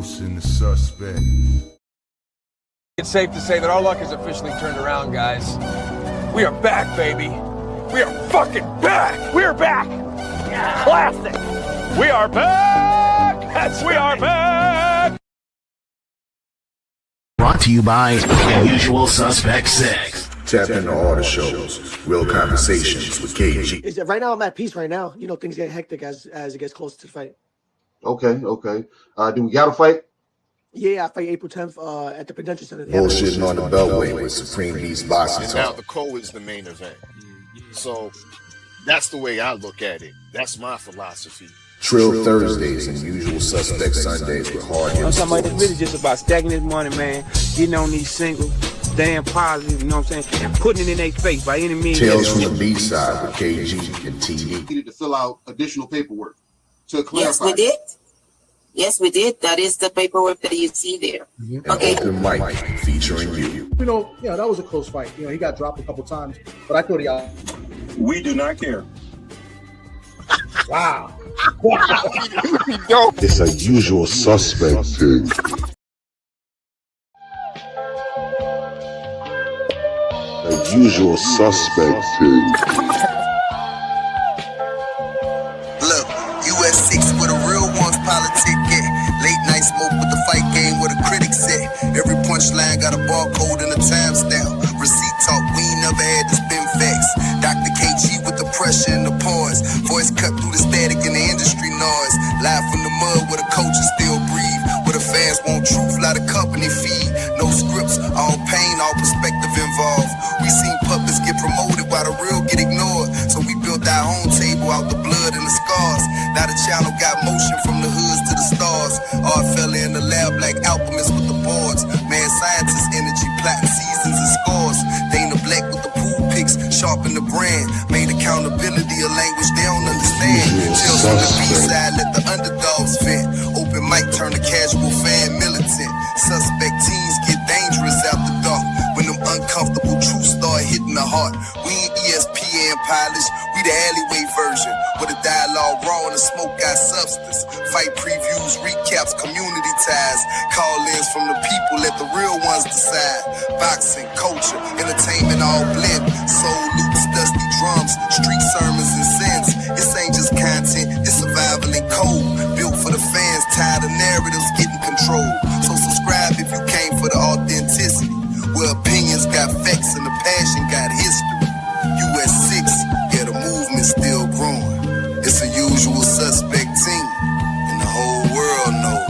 ghosts and the suspect. It's safe to say that our luck has officially turned around, guys. We are back, baby. We are fucking back. We're back. Yeah. Classic. We are back. We are back. Brought to you by Usual Suspect 6. Tap into all the shows. Real conversations with KG. Right now, I'm at peace right now. You know, things get hectic as it gets closer to the fight. Okay. Do we got a fight? Yeah, I fight April 10th at the Prudential Center. Bullshitting on the Beltway with Supreme Beast Boxing And Talk. now the co is the main event. So that's the way I look at it. That's my philosophy. Trill Thursdays and Usual Suspect Sundays with hard hits. I'm talking about it's really just about stacking this money, man. Getting on these singles, staying positive, you know what I'm saying? And putting it in their face by any means. Tales from the B-side with KG and TD. Needed to fill out additional paperwork to clarify. Yes, we did. Yes, we did. That is the paperwork that you see there. Okay. Open Mic featuring you. You know, that was a close fight. You know, he got dropped a couple times, but I thought he out. We do not care. Wow. It's a Usual Suspect thing. A Usual Suspect thing. Look, US6 where the real ones politic get. Late night smoke with the fight game where the critics sit. Every punchline got a barcode and a timestamp. Receipt talk, we ain't never had to spin facts. Dr. KG with the pressure and the pause. Voice cut through the static and the industry noise. Live from the mud where the coaches still breathe. Where the fans want truth, lot of company feed. No scripts, all pain, all perspective involved. We seen puppets get promoted while the real get ignored. So we built our own table out the blood and the scars. Now the channel got motion from the hoods to the stars. All fella in the lab like alchemists with the boards. Man, scientists, energy, plotting seasons and scores. Dana Black with the pool picks, sharpen the brand. Made accountability a language they don't understand. Tales from the B-side, let the underdogs vent. Open mic turn the casual fan militant. Suspect teams get dangerous after dark. When them uncomfortable truths start hitting the heart. We ain't ESPN polished, we the alleyway version. Where the dialogue raw and the smoke got substance. Fight previews, recaps, community ties. Call-ins from the people, let the real ones decide. Boxing, culture, entertainment all blend. Soul loops, dusty drums, street sermons and sins. This ain't just content, it's survival and code. Built for the fans, tired of narratives getting controlled. So subscribe if you came for the authenticity. Where opinions got facts and the passion got history. US6, yeah, the movement's still growing. It's a Usual Suspect team, and the whole world knows.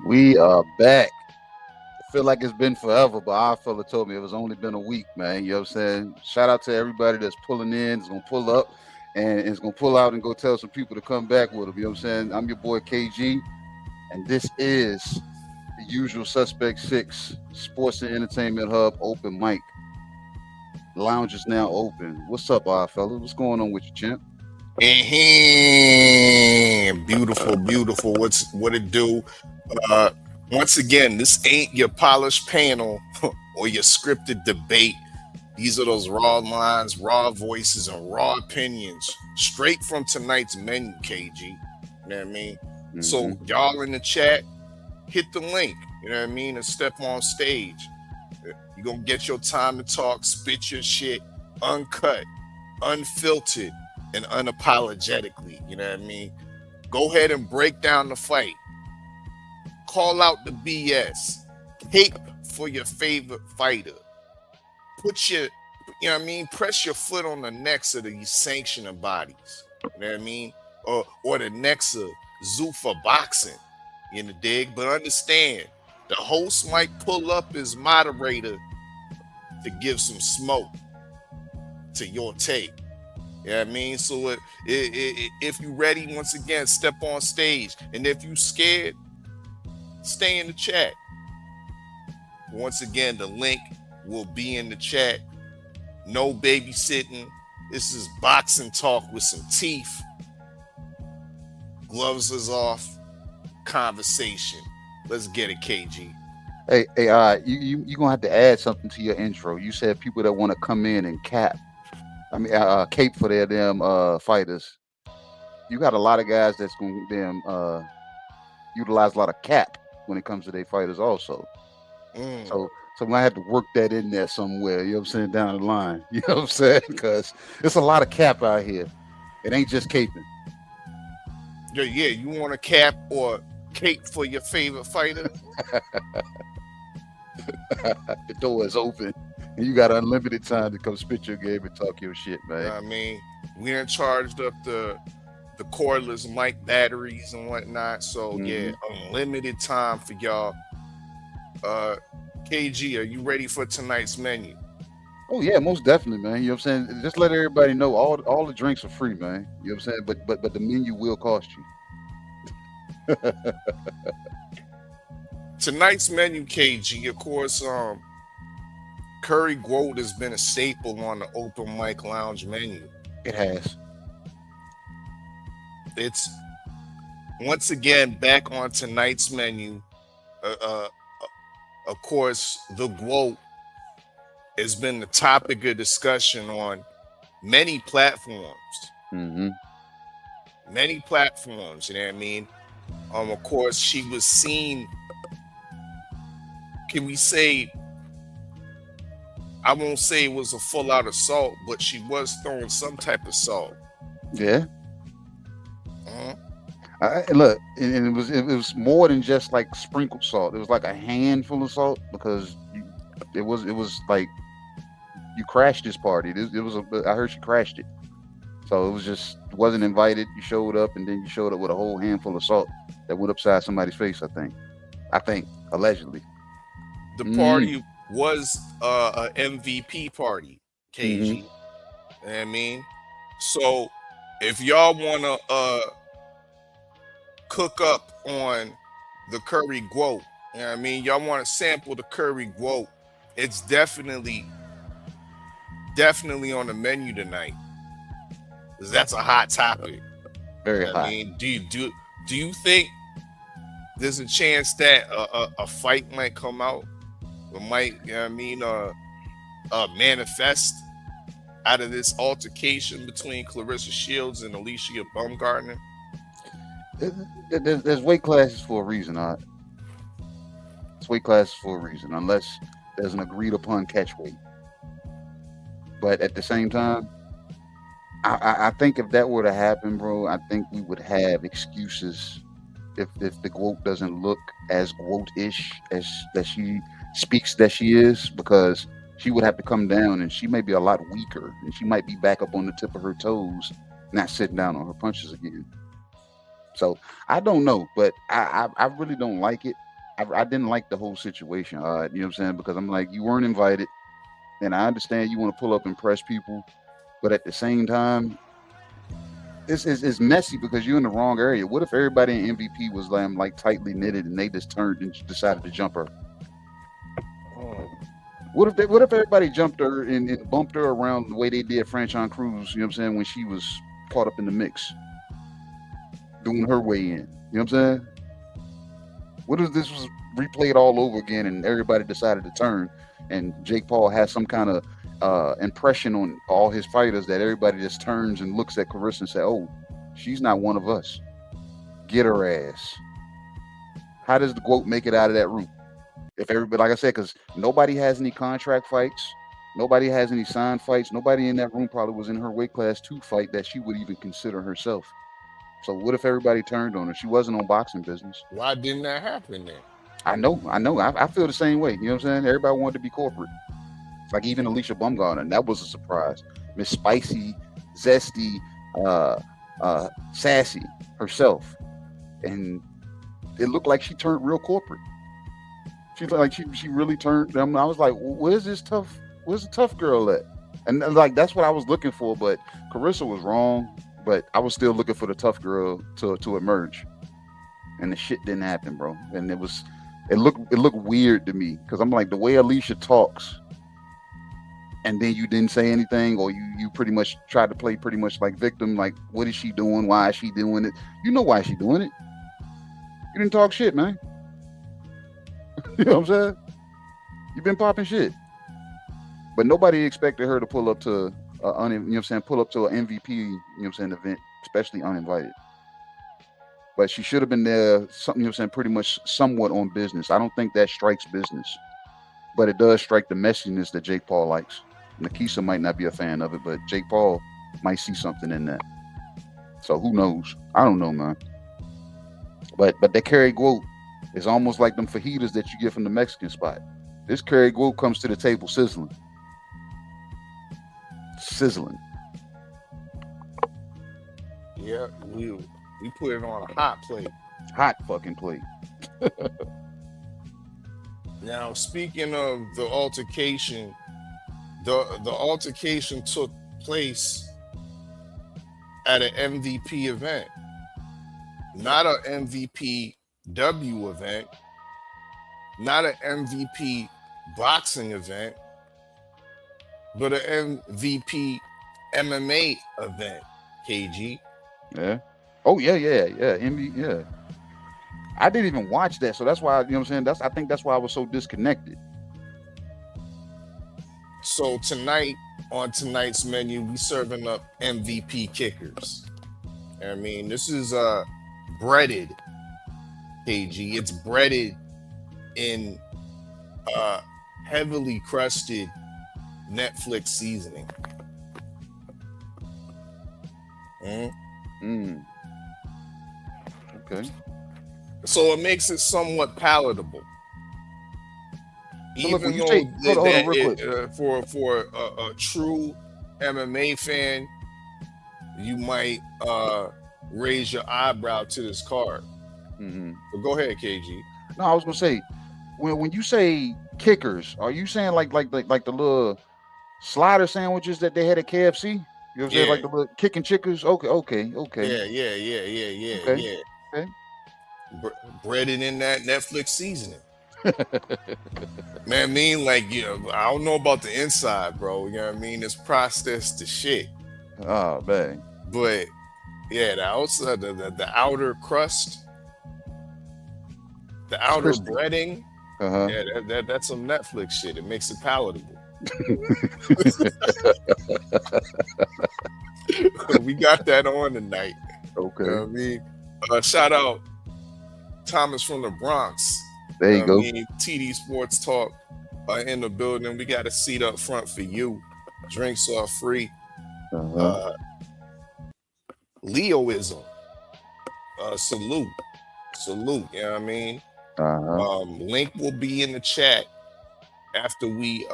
We are back. I feel like it's been forever, but our fella told me it was only been a week, man. You know what I'm saying? Shout out to everybody that's pulling in, is going to pull up, and is going to pull out and go tell some people to come back with them. You know what I'm saying? I'm your boy KG, and this is the Usual Suspect 6 Sports and Entertainment Hub Open Mic. The lounge is now open. What's up, our fella? What's going on with you, champ? Beautiful. What it do? Once again, this ain't your polished panel or your scripted debate. These are those raw lines, raw voices, and raw opinions straight from tonight's menu, KG. You know what I mean? Mm-hmm. So y'all in the chat, hit the link, you know what I mean, and step on stage. You're gonna get your time to talk, spit your shit, uncut, unfiltered, and unapologetically, you know what I mean? Go ahead and break down the fight. Call out the BS. Cape for your favorite fighter. Put your, you know what I mean? Press your foot on the necks of these sanctioning bodies. You know what I mean? Or the necks of Zuffa boxing. You know, dig? But understand, the host might pull up his moderator to give some smoke to your take. You know what I mean? So if you ready, once again, step on stage. And if you scared, stay in the chat. Once again, the link will be in the chat. No babysitting. This is boxing talk with some teeth. Gloves is off. Conversation. Let's get it, KG. Hey, you gonna have to add something to your intro. You said people that want to come in and cape for their damn fighters. You got a lot of guys that's gonna utilize a lot of cap when it comes to their fighters also. So I'm gonna have to work that in there somewhere, you know what I'm saying, down the line. You know what I'm saying? Because there's a lot of cap out here. It ain't just caping. Yeah, you want a cap or cape for your favorite fighter? The door is open and you got unlimited time to come spit your game and talk your shit, man. You know what I mean, we done charged up the cordless mic batteries and whatnot, so yeah, unlimited time for y'all. KG, are you ready for tonight's menu? Oh yeah, most definitely, man. You know what I'm saying? Just let everybody know all the drinks are free, man. You know what I'm saying? But the menu will cost you. Tonight's menu, KG, of course, curry Gwoat has been a staple on the open mic lounge menu. It has. It's once again back on tonight's menu. Of course, the Gwoat has been the topic of discussion on many platforms. Many platforms, you know what I mean? Of course, she was seen. Can we say? I won't say it was a full-out assault, but she was throwing some type of salt. Yeah. Look, and it was more than just like sprinkled salt. It was like a handful of salt because it was like you crashed this party. I heard she crashed it, so it was just wasn't invited. You showed up, and then you showed up with a whole handful of salt that went upside somebody's face. I think allegedly. The party was a MVP party, KG. You know what I mean? So if y'all wanna cook up on the curry Gwoat, you know what I mean? Y'all want to sample the curry Gwoat, it's definitely on the menu tonight. Because that's a hot topic. Very hot. I mean, do you think there's a chance that a fight might come out or might, you know what I mean, manifest out of this altercation between Clarissa Shields and Alicia Baumgartner? There's weight classes for a reason, all right? It's weight classes for a reason, unless there's an agreed upon catch weight. But at the same time, I think if that were to happen, bro, I think we would have excuses if the Gwoat doesn't look as Gwoat-ish as that she speaks that she is, because she would have to come down and she may be a lot weaker and she might be back up on the tip of her toes, not sitting down on her punches again. So I don't know, but I really don't like it. I didn't like the whole situation. You know what I'm saying? Because I'm like, you weren't invited, and I understand you want to pull up and press people, but at the same time, it's messy because you're in the wrong area. What if everybody in MVP was like tightly knitted and they just turned and decided to jump her? What if everybody jumped her and bumped her around the way they did Franchon Cruz? You know what I'm saying? When she was caught up in the mix, doing her way in. You know what I'm saying? What if this was replayed all over again and everybody decided to turn and Jake Paul has some kind of impression on all his fighters that everybody just turns and looks at Clarissa and say, oh, she's not one of us. Get her ass. How does the Gwoat make it out of that room? If everybody, like I said, because nobody has any contract fights, nobody has any signed fights, nobody in that room probably was in her weight class to fight that she would even consider herself. So what if everybody turned on her? She wasn't on boxing business. Why didn't that happen then? I know. I feel the same way. You know what I'm saying? Everybody wanted to be corporate. Like even Alicia Baumgartner, and that was a surprise. Miss Spicy, Zesty, Sassy herself. And it looked like she turned real corporate. She looked like she really turned. I was like, where's the tough girl at? And like that's what I was looking for, but Clarissa was wrong. But I was still looking for the tough girl to emerge, and the shit didn't happen, bro. And it looked weird to me because I'm like, the way Alicia talks, and then you didn't say anything, or you pretty much tried to play pretty much like victim. Like, what is she doing? Why is she doing it? You know why she's doing it. You didn't talk shit, man. You know what I'm saying? You've been popping shit. But nobody expected her to pull up to you know what I'm saying, pull up to an MVP, you know what I'm saying, event, especially uninvited. But she should have been there, something, you know what I'm saying, pretty much somewhat on business. I don't think that strikes business. But it does strike the messiness that Jake Paul likes. Nakisa might not be a fan of it, but Jake Paul might see something in that. So who knows? I don't know, man. But that Kerry Gwoat is almost like them fajitas that you get from the Mexican spot. This Kerry Gwoat comes to the table sizzling. Sizzling. Yeah, we put it on a hot plate. Hot fucking plate. Now, speaking of the altercation, the altercation took place at an MVP event, not an MVPW event, not an MVP boxing event, but an MVP MMA event, KG. Yeah. Oh, yeah. Yeah. I didn't even watch that, so that's why, you know what I'm saying? I think that's why I was so disconnected. So tonight, on tonight's menu, we serving up MVP kickers. I mean, this is breaded, KG. It's breaded in heavily crusted Netflix seasoning. Okay. So it makes it somewhat palatable. So Even though for a true MMA fan, you might raise your eyebrow to this card. But go ahead, KG. No, I was gonna say, when you say kickers, are you saying like the little slider sandwiches that they had at KFC? You know what I'm saying? Like the little kicking chickers? Okay. Yeah. Okay. Breaded in that Netflix seasoning. Man, I mean, like, I don't know about the inside, bro. You know what I mean? It's processed to shit. Oh, man. But yeah, the outside, the outer crust, the outer breading, yeah, that's some Netflix shit. It makes it palatable. We got that on tonight. Okay. You know what I mean? Shout out Thomas from the Bronx. There you go. TD Sports Talk in the building. We got a seat up front for you. Drinks are free. Leoism. Salute. You know what I mean? Link will be in the chat after we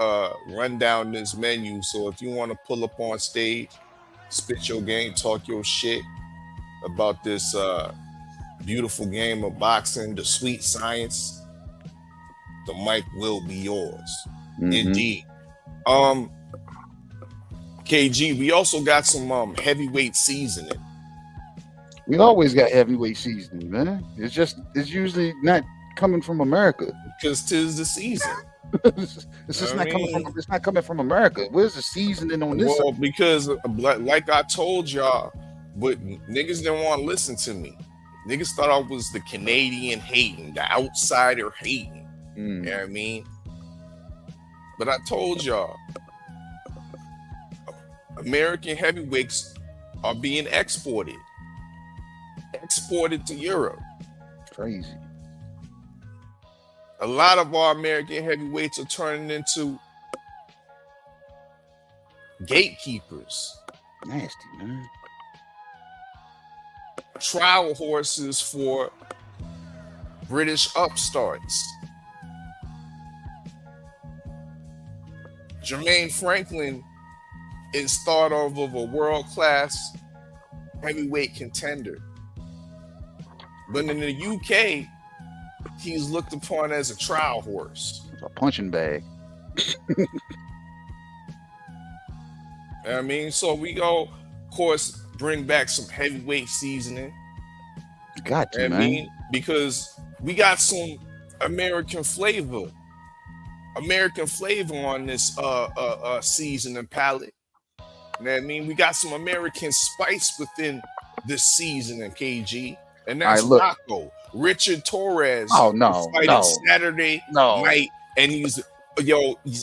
run down this menu. So if you want to pull up on stage, spit your game, talk your shit about this beautiful game of boxing, the sweet science, the mic will be yours. Indeed. KG, we also got some heavyweight seasoning. We always got heavyweight seasoning, man. It's usually not coming from America. Because 'tis the season. It's just not coming from America. Where's the seasoning on this? Well, because like I told y'all, but niggas didn't want to listen to me. Niggas thought I was the Canadian hating, the outsider hating. You know what I mean? But I told y'all, American heavyweights are being exported to Europe. Crazy. A lot of our American heavyweights are turning into gatekeepers. Nasty, man. Trial horses for British upstarts. Jermaine Franklin is thought of a world-class heavyweight contender. But in the UK, he's looked upon as a trial horse. A punching bag. I mean, so we go, of course, bring back some heavyweight seasoning. You got to, man. I mean, because we got some American flavor on this seasoning palette. You know what I mean? We got some American spice within this seasoning, KG. and All right, that's look. Rocco. Richard Torres Oh is no, fighting no, Saturday no. night, and he's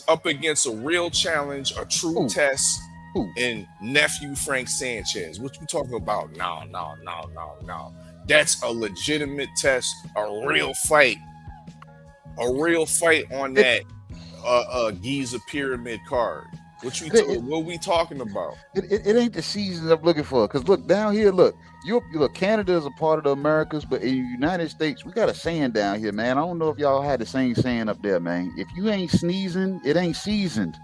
up against a real challenge, a true Who? test, Who? and nephew Frank Sanchez. What you talking about? No. That's a legitimate test, a real fight on that Giza Pyramid card. What we talking about? It ain't the season I'm looking for. Cause look down here, look, Canada is a part of the Americas, but in the United States, we got a saying down here, man. I don't know if y'all had the same saying up there, man. If you ain't sneezing, it ain't seasoned.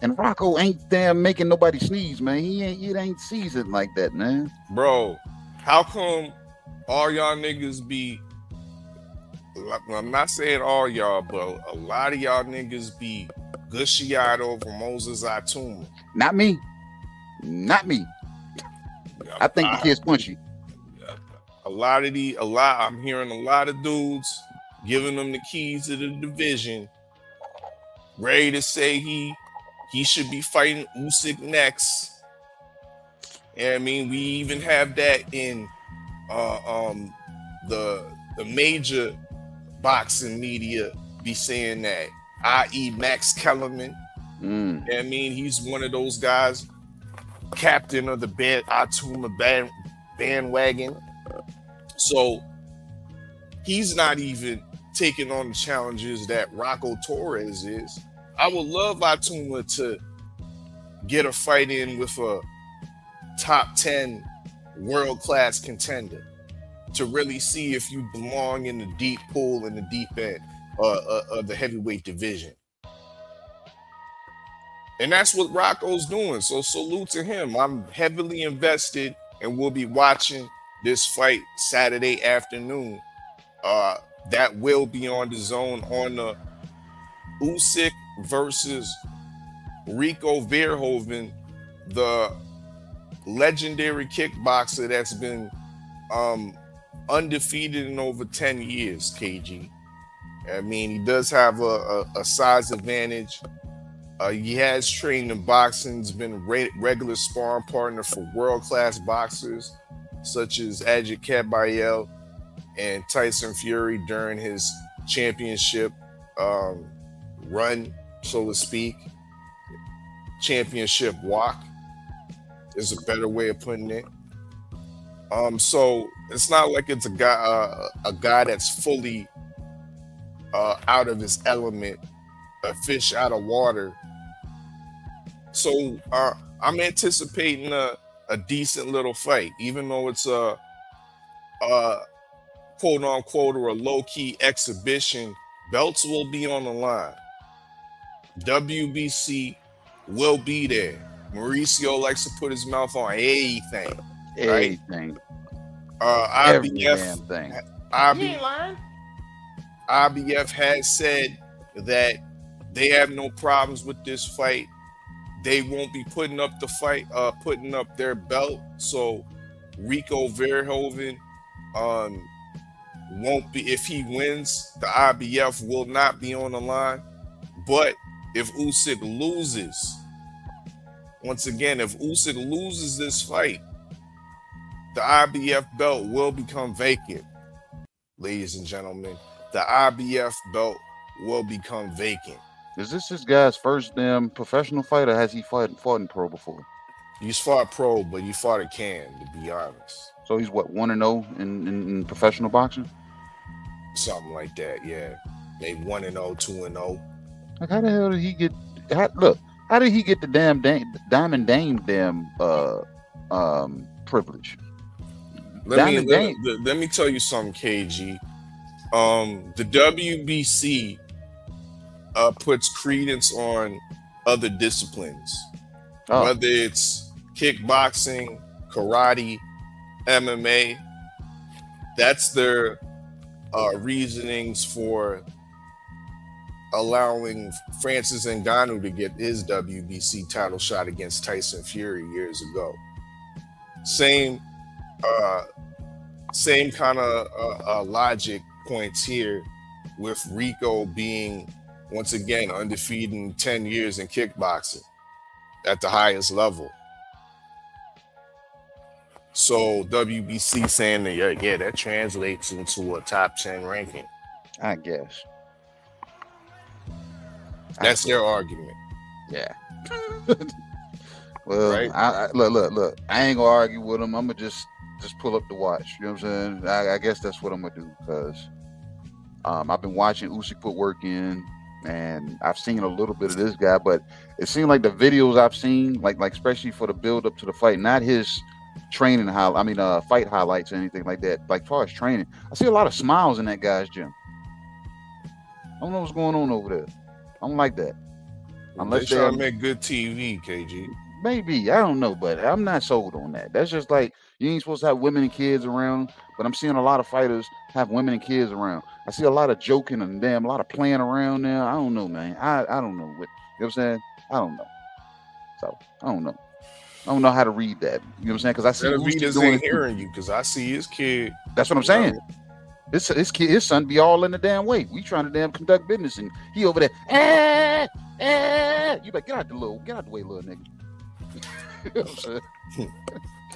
And Rocco ain't damn making nobody sneeze, man. It ain't seasoned like that, man. Bro, how come all y'all niggas be, I'm not saying all y'all, but a lot of y'all niggas be gushy-eyed over Moses Atuma? Not me. I think the kid's punchy. I'm hearing a lot of dudes giving them the keys to the division, ready to say he should be fighting Usyk next. And I mean, we even have that in the major boxing media be saying that, i.e. Max Kellerman. I mean, he's one of those guys, captain of the Atuma bandwagon. So he's not even taking on the challenges that Rocco Torres is. I would love Atuma to get a fight in with a top 10 world-class contender to really see if you belong in the deep pool in the deep end of the heavyweight division. And that's what Rocco's doing. So salute to him. I'm heavily invested and will be watching this fight Saturday afternoon. That will be on the zone on the Usyk versus Rico Verhoeven, the legendary kickboxer that's been undefeated in over 10 years, KG. I mean, he does have a size advantage. He has trained in boxing. He's been a regular sparring partner for world-class boxers such as Adjit Kabayel and Tyson Fury during his championship run, so to speak. Championship walk is a better way of putting it. So it's not like it's a guy that's fully out of his element, a fish out of water. So I'm anticipating a decent little fight, even though it's a quote unquote or a low-key exhibition. Belts will be on the line. WBC will be there. Mauricio likes to put his mouth on anything. Right? Everything. IBF, Every damn thing. IBF has said that they have no problems with this fight. They won't be putting up putting up their belt. So Rico Verhoeven won't be, if he wins, the IBF will not be on the line. But if Usyk loses, once again, if Usyk loses this fight, the IBF belt will become vacant. Ladies and gentlemen, the IBF belt will become vacant. Is this guy's first damn professional fight, or has he fought in pro before? He's fought pro, but he fought a can, to be honest. So he's what, 1-0 in professional boxing? Something like that, yeah. Maybe 1-0, 2-0. Like, how the hell did he get? How did he get the damn Diamond Dame privilege? Let me tell you something, KG. The WBC puts credence on other disciplines, whether it's kickboxing, karate, MMA. That's their reasonings for allowing Francis Ngannou to get his WBC title shot against Tyson Fury years ago. Same kind of logic points here with Rico being, once again, undefeated in 10 years in kickboxing at the highest level. So WBC saying that yeah, that translates into a top 10 ranking. I guess. That's their argument. Yeah. Well, right? I look. I ain't gonna argue with them. I'm gonna just pull up the watch. You know what I'm saying? I guess that's what I'm gonna do because I've been watching Usyk put work in, and I've seen a little bit of this guy, but it seemed like the videos I've seen, like especially for the build up to the fight, not his training fight highlights or anything like that. Like as far as training, I see a lot of smiles in that guy's gym. I don't know what's going on over there. I don't like that. Unless they try to make good TV, KG. Maybe, I don't know, but I'm not sold on that. That's just like you ain't supposed to have women and kids around, but I'm seeing a lot of fighters have women and kids around. I see a lot of joking and a lot of playing around now. I don't know, man. I don't know what, you know what I'm saying? I don't know. So I don't know. I don't know how to read that. You know what I'm saying? Because I see Usyk ain't hearing you because I see his kid. That's what I'm saying. His son be all in the damn way. We trying to damn conduct business, and he over there. You better get out the way, little nigga. You know what I'm saying?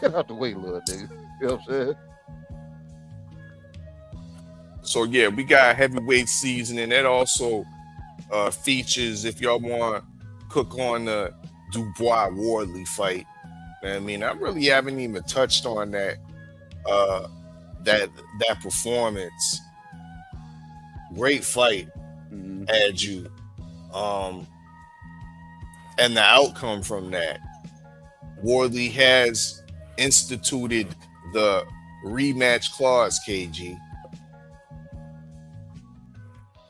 Get out the way, little nigga. You know what I'm saying? So yeah, we got heavyweight season, and that also features, if y'all want to cook on the Dubois Wardley fight. I mean, I really haven't even touched on that that performance. Great fight, had you, and the outcome from that. Wardley has instituted the rematch clause, KG.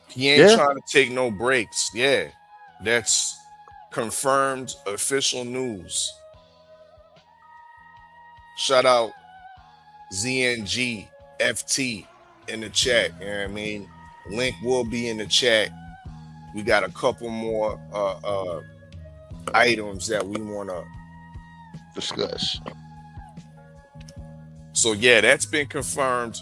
He ain't trying to take no breaks. Yeah, that's confirmed official news. Shout out SZNG FT in the chat. You know what I mean? Link will be in the chat. We got a couple more items that we want to discuss. So yeah, that's been confirmed.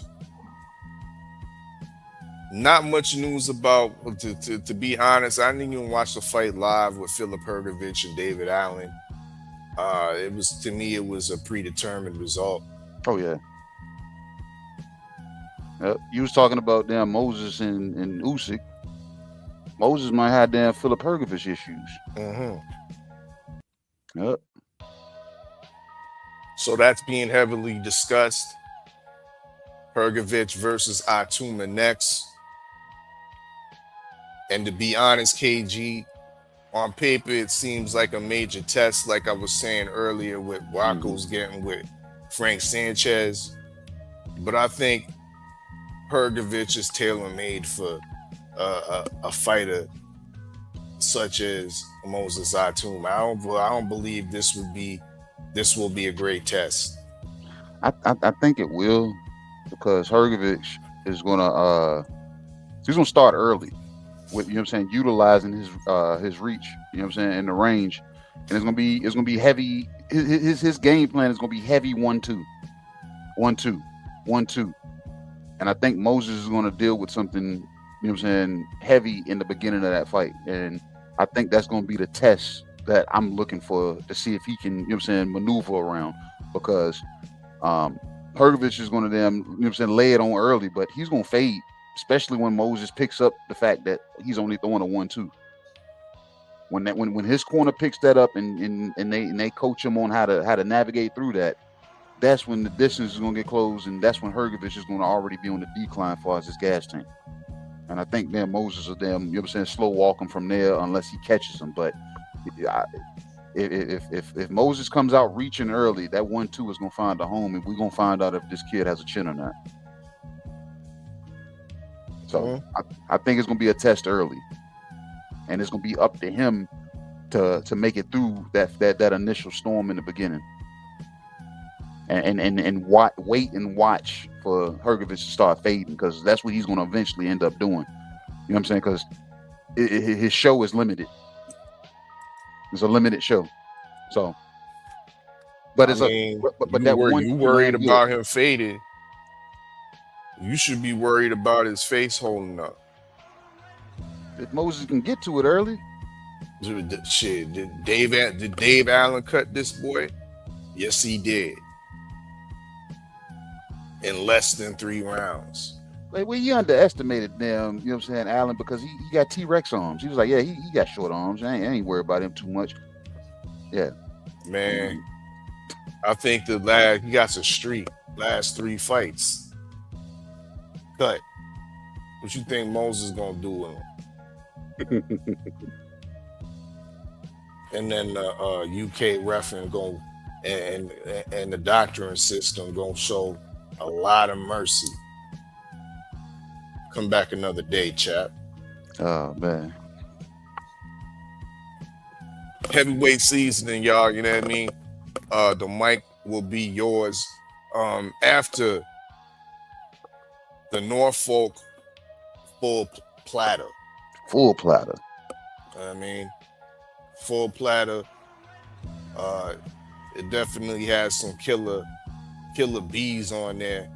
Not much news about, to be honest, I didn't even watch the fight live with Philip Hergovich and David Allen. It was a predetermined result. Oh yeah. You was talking about damn Moses and Usyk. Moses might have damn Philip Hergovich issues. Yep. So that's being heavily discussed. Hergovich versus Atuma next. And to be honest, KG, on paper, it seems like a major test, like I was saying earlier with Rocco's getting with Frank Sanchez. But I think Hergovich is tailor-made for a fighter such as Moses Atuma. I don't believe this will be a great test. I think it will, because Hergovich is gonna he's gonna start early with, you know what I'm saying, utilizing his reach, you know what I'm saying, in the range. And it's gonna be heavy. His game plan is gonna be heavy 1-2. 1-2. 1-2. And I think Moses is gonna deal with something, you know what I'm saying, heavy in the beginning of that fight. And I think that's gonna be the test that I'm looking for, to see if he can, you know what I'm saying, maneuver around, because Hergovich is gonna damn, you know what I'm saying, lay it on early, but he's gonna fade, especially when Moses picks up the fact that he's only throwing a 1-2. When his corner picks that up and they coach him on how to navigate through that, that's when the distance is gonna get closed, and that's when Hergovich is gonna already be on the decline as far as his gas tank. And I think damn Moses will damn, you know what I'm saying, slow walk him from there unless he catches him. But if Moses comes out reaching early, that 1-2 is gonna find a home, and we're gonna find out if this kid has a chin or not. So I think it's gonna be a test early, and it's gonna be up to him to make it through that initial storm in the beginning, and wait and watch for Hergovich to start fading, because that's what he's gonna eventually end up doing. You know what I'm saying? Because his show is limited. It's a limited show. So, but it's you worried about him fading. You should be worried about his face holding up. If Moses can get to it early. Shit, did Dave Allen cut this boy? Yes, he did. in less than 3 rounds. Like, well, you underestimated them, you know what I'm saying, Allen, because he got T-Rex arms. He was like, yeah, he got short arms. I ain't worried about him too much. Yeah. Man, I think he got a streak. Last 3 fights. Cut. What you think Moses gonna do with him? And then the UK referee and the doctoring system gonna show a lot of mercy. Come back another day, chap. Oh man. Heavyweight seasoning, y'all, you know what I mean? The mic will be yours after the Norfolk full platter. Full platter. I mean, full platter. It definitely has some killer bees on there.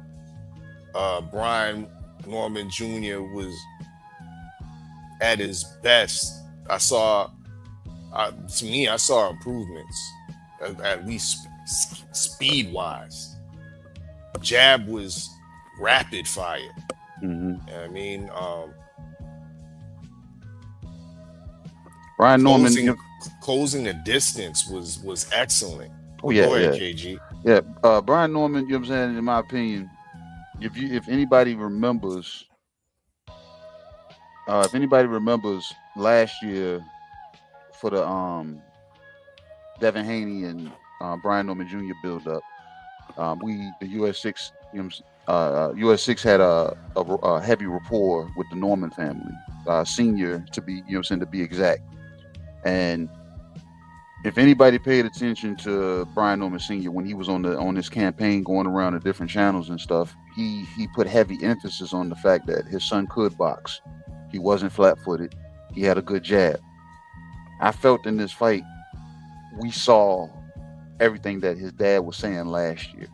Brian Norman Jr. was at his best. I saw improvements, at least speed wise. Jab was rapid fire. I mean, Brian Norman closing the distance was excellent. Oh yeah, Go ahead, KG. Yeah, Brian Norman, you know what I'm saying, in my opinion, if anybody remembers last year for the Devin Haney and Brian Norman Jr. build up, the US6, US6 had a heavy rapport with the Norman family, senior to be, you know what I'm saying, to be exact. And if anybody paid attention to Brian Norman Sr. when he was on this campaign going around the different channels and stuff, he put heavy emphasis on the fact that his son could box. He wasn't flat-footed. He had a good jab. I felt in this fight we saw everything that his dad was saying last year.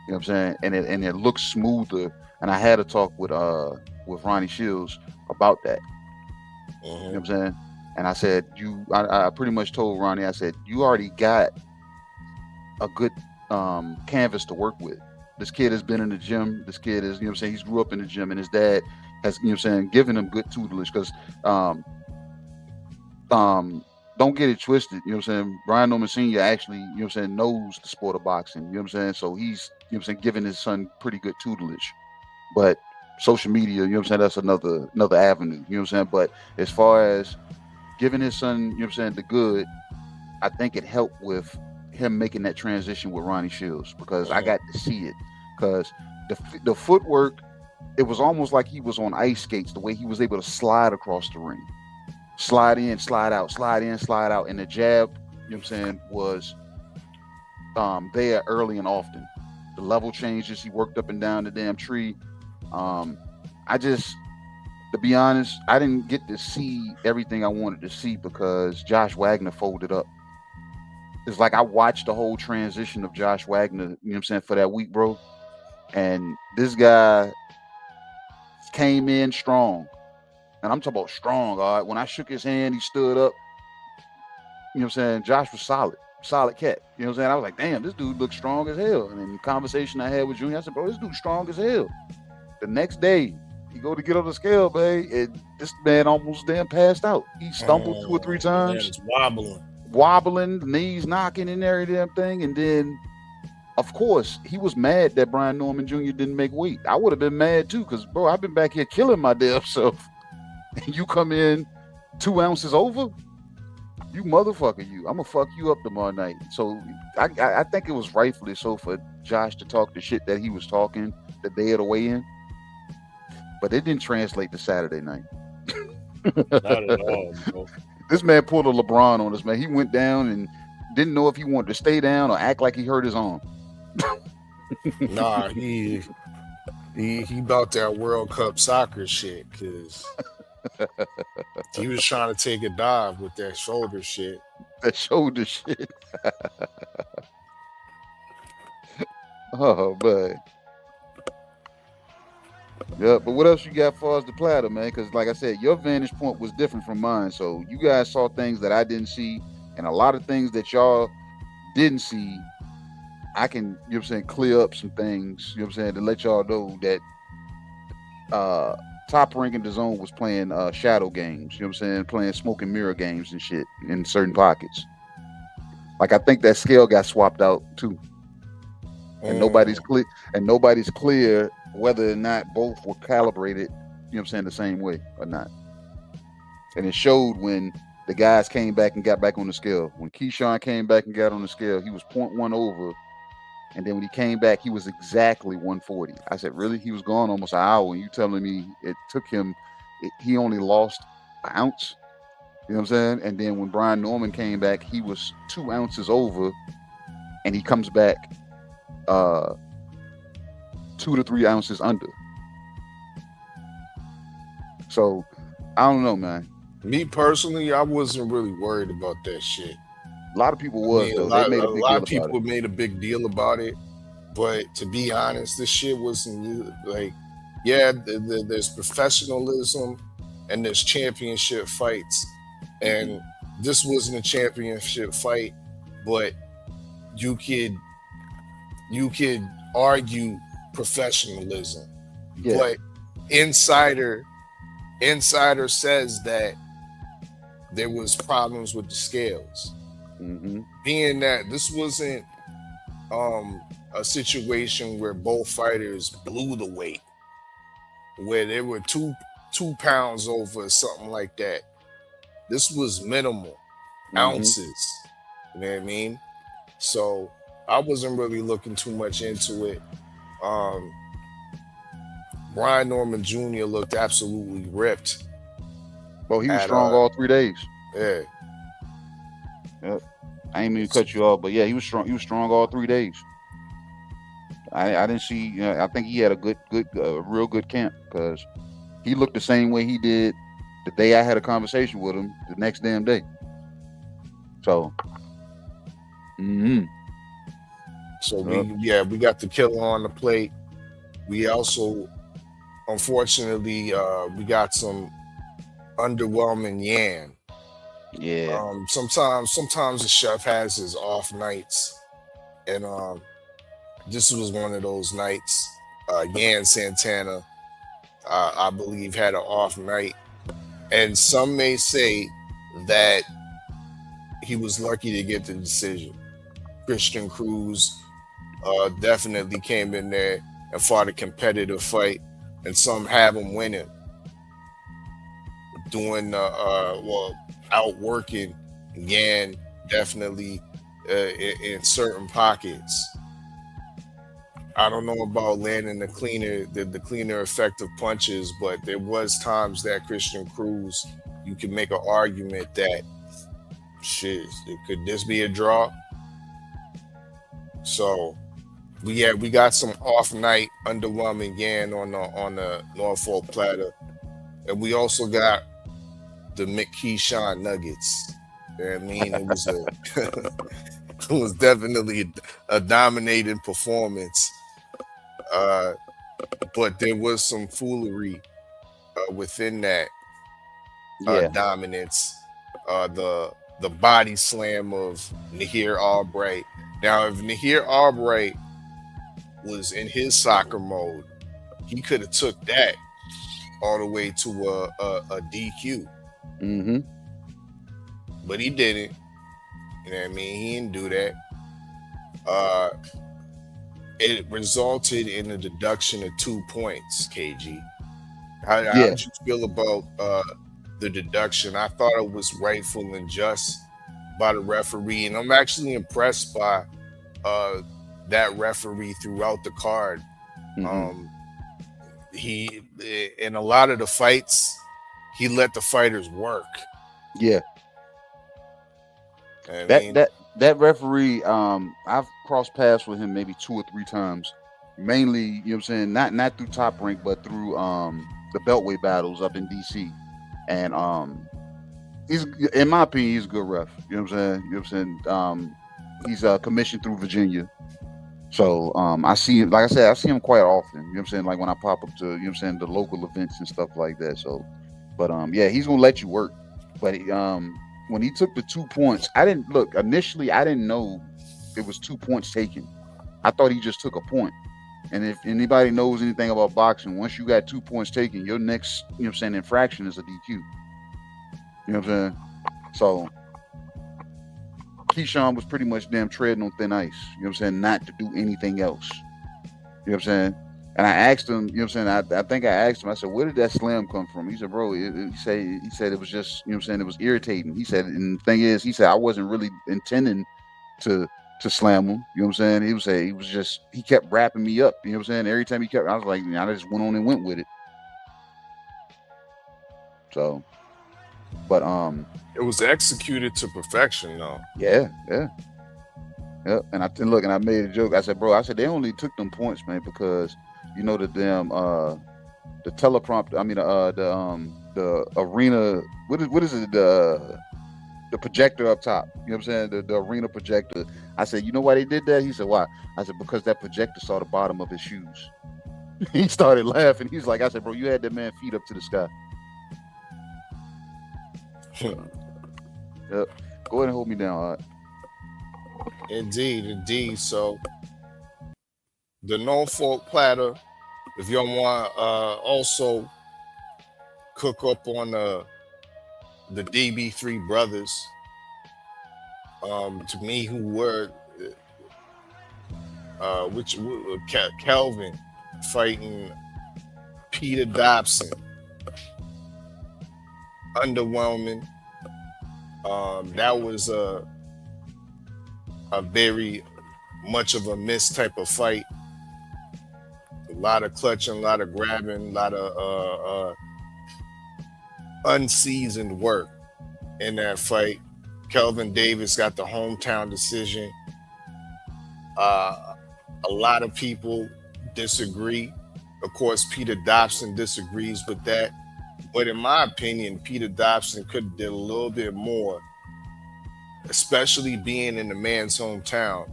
You know what I'm saying? And it looked smoother. And I had a talk with Ronnie Shields about that. You know what I'm saying? And I said, I pretty much told Ronnie, I said, you already got a good canvas to work with. This kid has been in the gym. This kid is, you know what I'm saying, he's grew up in the gym, and his dad has, you know what I'm saying, given him good tutelage. Because don't get it twisted, you know what I'm saying, Brian Norman Sr. actually, you know what I'm saying, knows the sport of boxing, you know what I'm saying? So he's, you know what I'm saying, giving his son pretty good tutelage. But social media, you know what I'm saying, that's another avenue, you know what I'm saying? But as far as giving his son, you know what I'm saying, the good, I think it helped with him making that transition with Ronnie Shields, because I got to see it. Because the footwork, it was almost like he was on ice skates, the way he was able to slide across the ring. Slide in, slide out, slide in, slide out. And the jab, you know what I'm saying, was there early and often. The level changes, he worked up and down the damn tree. To be honest, I didn't get to see everything I wanted to see because Josh Wagner folded up. It's like I watched the whole transition of Josh Wagner, you know what I'm saying, for that week, bro. And this guy came in strong. And I'm talking about strong, all right? When I shook his hand, he stood up. You know what I'm saying? Josh was solid cat. You know what I'm saying? I was like, damn, this dude looks strong as hell. And in the conversation I had with Junior, I said, bro, this dude's strong as hell. The next day, he go to get on the scale, man, and this man almost damn passed out. He stumbled 2 or 3 times. Wobbling, knees knocking and every damn thing. And then, of course, he was mad that Brian Norman Jr. didn't make weight. I would have been mad too, because, bro, I've been back here killing my damn self. And you come in 2 ounces over, you motherfucker, you. I'm gonna fuck you up tomorrow night. So I think it was rightfully so for Josh to talk the shit that he was talking the day of the weigh-in. But it didn't translate to Saturday night. Not at all, bro. This man pulled a LeBron on us, man. He went down and didn't know if he wanted to stay down or act like he hurt his arm. Nah, he about that World Cup soccer shit, because he was trying to take a dive with that shoulder shit. That shoulder shit. Oh, man. Yeah, but what else you got for us the platter, man? Because like I said, your vantage point was different from mine. So you guys saw things that I didn't see, and a lot of things that y'all didn't see I can, you know what I'm saying, clear up some things, you know what I'm saying, to let y'all know that Top Rank in the Zone was playing shadow games, you know what I'm saying, playing smoke and mirror games and shit in certain pockets. Like I think that scale got swapped out too. And nobody's clear whether or not both were calibrated, you know what I'm saying, the same way or not. And it showed when the guys came back and got back on the scale. When Keyshawn came back and got on the scale, he was 0.1 over. And then when he came back, he was exactly 140. I said, really? He was gone almost an hour. And you telling me it took him, he only lost an ounce? You know what I'm saying? And then when Brian Norman came back, he was 2 ounces over. And he comes back 2 to 3 ounces under. So, I don't know, man. Me personally, I wasn't really worried about that shit. A lot of people was, though. They made a big deal about it. A lot of people made a big deal about it. But to be honest, this shit wasn't like, yeah, there's professionalism and there's championship fights. And this wasn't a championship fight, but you could argue professionalism. Yeah. But Insider says that there was problems with the scales. Being that this wasn't a situation where both fighters blew the weight, where they were two pounds over or something like that. This was minimal ounces. You know what I mean? So I wasn't really looking too much into it. Brian Norman Jr. looked absolutely ripped. Well, he was strong all 3 days. Yeah. Yep. I ain't mean to cut you off, but yeah, he was strong. He was strong all 3 days. I didn't see. I think he had a real good camp because he looked the same way he did the day I had a conversation with him. The next damn day. So. So we got the killer on the plate. We also, unfortunately, we got some underwhelming Yan. Yeah. Sometimes the chef has his off nights, and this was one of those nights. Yan Santana, I believe, had an off night, and some may say that he was lucky to get the decision. Christian Cruz definitely came in there and fought a competitive fight, and some have him winning, doing outworking Yan definitely in certain pockets. I don't know about landing the cleaner effective punches, but there was times that Christian Cruz, you can make an argument that shit, could this be a draw? So we got some off night underwhelming Yan on the Norfolk platter, and we also got the McKeyshawn Nuggets. You know what I mean? It was it was definitely a dominating performance, but there was some foolery within that dominance. The body slam of Nahir Albright. Now, if Nahir Albright was in his soccer mode, he could have took that all the way to a DQ. But he didn't. You know what I mean? He didn't do that. It resulted in a deduction of 2 points, KG. How did you feel about the deduction? I thought it was rightful and just by the referee, and I'm actually impressed by that referee throughout the card. He, in a lot of the fights, he let the fighters work. Yeah. That referee, I've crossed paths with him maybe 2 or 3 times. Mainly, you know what I'm saying, not through Top Rank, but through the Beltway battles up in DC. And he's, in my opinion, he's a good ref. You know what I'm saying? He's commissioned through Virginia. So I see him, like I said, I see him quite often. You know what I'm saying? Like when I pop up to, you know what I'm saying, the local events and stuff like that. So, but yeah, he's gonna let you work. But when he took the 2 points, initially I didn't know it was 2 points taken. I thought he just took a point. And if anybody knows anything about boxing, once you got 2 points taken, your next, you know what I'm saying, infraction is a DQ. You know what I'm saying? So Keyshawn was pretty much damn treading on thin ice, you know what I'm saying, not to do anything else. You know what I'm saying? And I asked him, you know what I'm saying, I think I asked him, I said, where did that slam come from? He said, bro, he said it was just, you know what I'm saying, it was irritating. He said, and the thing is, he said, I wasn't really intending to slam him. You know what I'm saying? He was just, he kept wrapping me up. You know what I'm saying? Every time he kept, I was like, I just went on and went with it. So, but it was executed to perfection, though. Yeah. And I made a joke. I said, bro, they only took them points, man, because you know the damn the teleprompter. I mean the arena. What is it? The projector up top. You know what I'm saying? The arena projector. I said, you know why they did that? He said, why? I said, because that projector saw the bottom of his shoes. He started laughing. He's like, I said, bro, you had that man feet up to the sky. Yep. Go ahead and hold me down, all right? Indeed. So the Norfork platter, if y'all want also cook up on the DB3 brothers, to me, who were Kelvin fighting Peter Dobson, underwhelming. That was a very much of a miss type of fight. A lot of clutching, a lot of grabbing, a lot of unseasoned work in that fight. Kelvin Davis got the hometown decision. A lot of people disagree. Of course, Peter Dobson disagrees with that. But in my opinion, Peter Dobson could have did a little bit more, especially being in the man's hometown.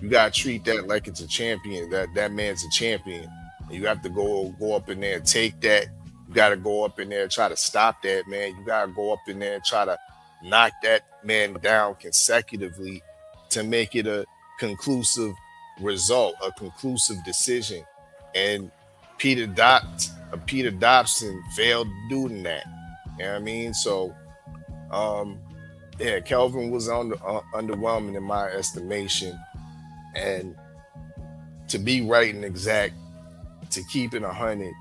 You gotta treat that like it's a champion. That man's a champion. And you have to go up in there and take that. You gotta go up in there and try to stop that man. You gotta go up in there and try to knock that man down consecutively to make it a conclusive result, a conclusive decision. And Peter Dobson failed doing that. You know what I mean? So, yeah, Kelvin was underwhelming in my estimation. And to be right and exact, to keep it 100,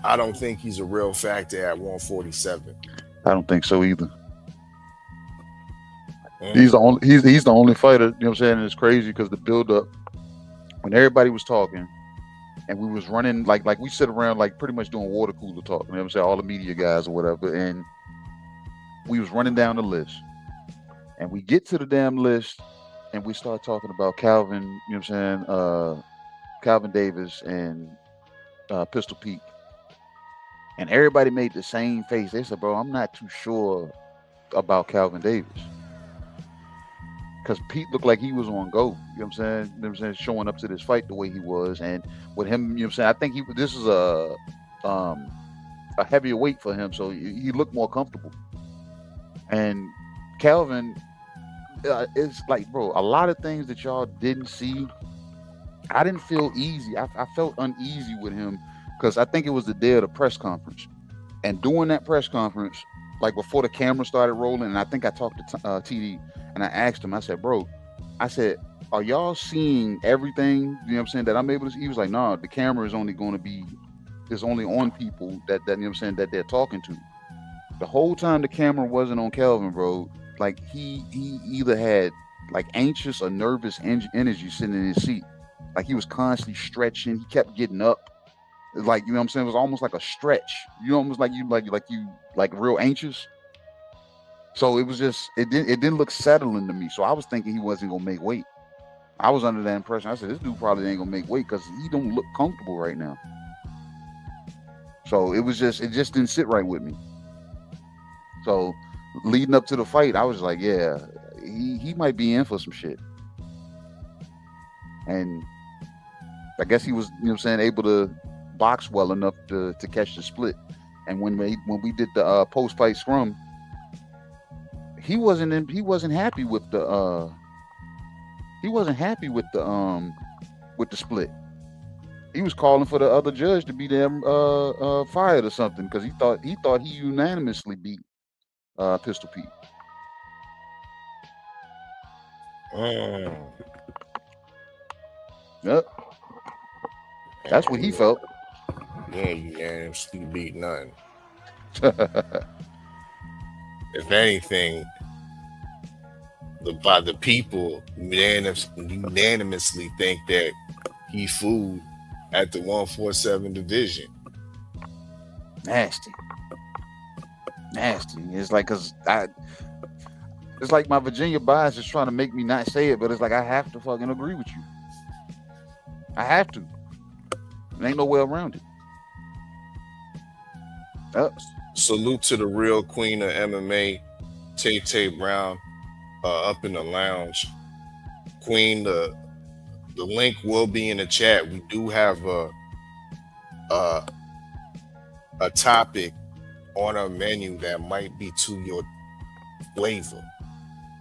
I don't think he's a real factor at 147. I don't think so either. He's the only fighter, you know what I'm saying? And it's crazy because the build up, when everybody was talking and we was running, like we sit around like pretty much doing water cooler talk, you know what I'm saying? All the media guys or whatever. And we was running down the list and we get to the damn list and we start talking about Calvin, you know what I'm saying? Calvin Davis and Pistol Pete. And everybody made the same face. They said, bro, I'm not too sure about Calvin Davis. Because Pete looked like he was on go, you know what I'm saying? You know what I'm saying? Showing up to this fight the way he was. And with him, you know what I'm saying? I think this is a heavier weight for him. So he looked more comfortable. And Calvin, it's like, bro, a lot of things that y'all didn't see, I didn't feel easy. I felt uneasy with him because I think it was the day of the press conference. And during that press conference, like before the camera started rolling, and I think I talked to TD, and I asked him, I said, bro, I said, are y'all seeing everything, you know what I'm saying, that I'm able to see? He was like, no, the camera is only going to be, is only on people that you know what I'm saying, that they're talking to. The whole time the camera wasn't on Kelvin, bro, like he either had like anxious or nervous energy sitting in his seat. Like he was constantly stretching. He kept getting up. Like, you know what I'm saying? It was almost like a stretch. You know, almost like you real anxious. So it was just, it didn't look settling to me. So I was thinking he wasn't gonna make weight. I was under that impression. I said, this dude probably ain't gonna make weight because he don't look comfortable right now. So it just didn't sit right with me. So leading up to the fight, I was like, yeah, he might be in for some shit. And I guess he was, you know what I'm saying, able to box well enough to catch the split. And when we did the post-fight scrum, he wasn't happy with the he wasn't happy with the split. He was calling for the other judge to be damn fired or something because he thought he unanimously beat Pistol Pete. Yep. That's what he felt. Yeah, unanimously beat none. If anything, the people unanimously think that he fooled at the 147 division. Nasty. It's like it's like my Virginia bias is trying to make me not say it, but it's like I have to fucking agree with you. I have to. There ain't no way around it. Salute to the real queen of MMA, Tay Brown, up in the lounge. Queen, the link will be in the chat. We do have a topic on our menu that might be to your flavor.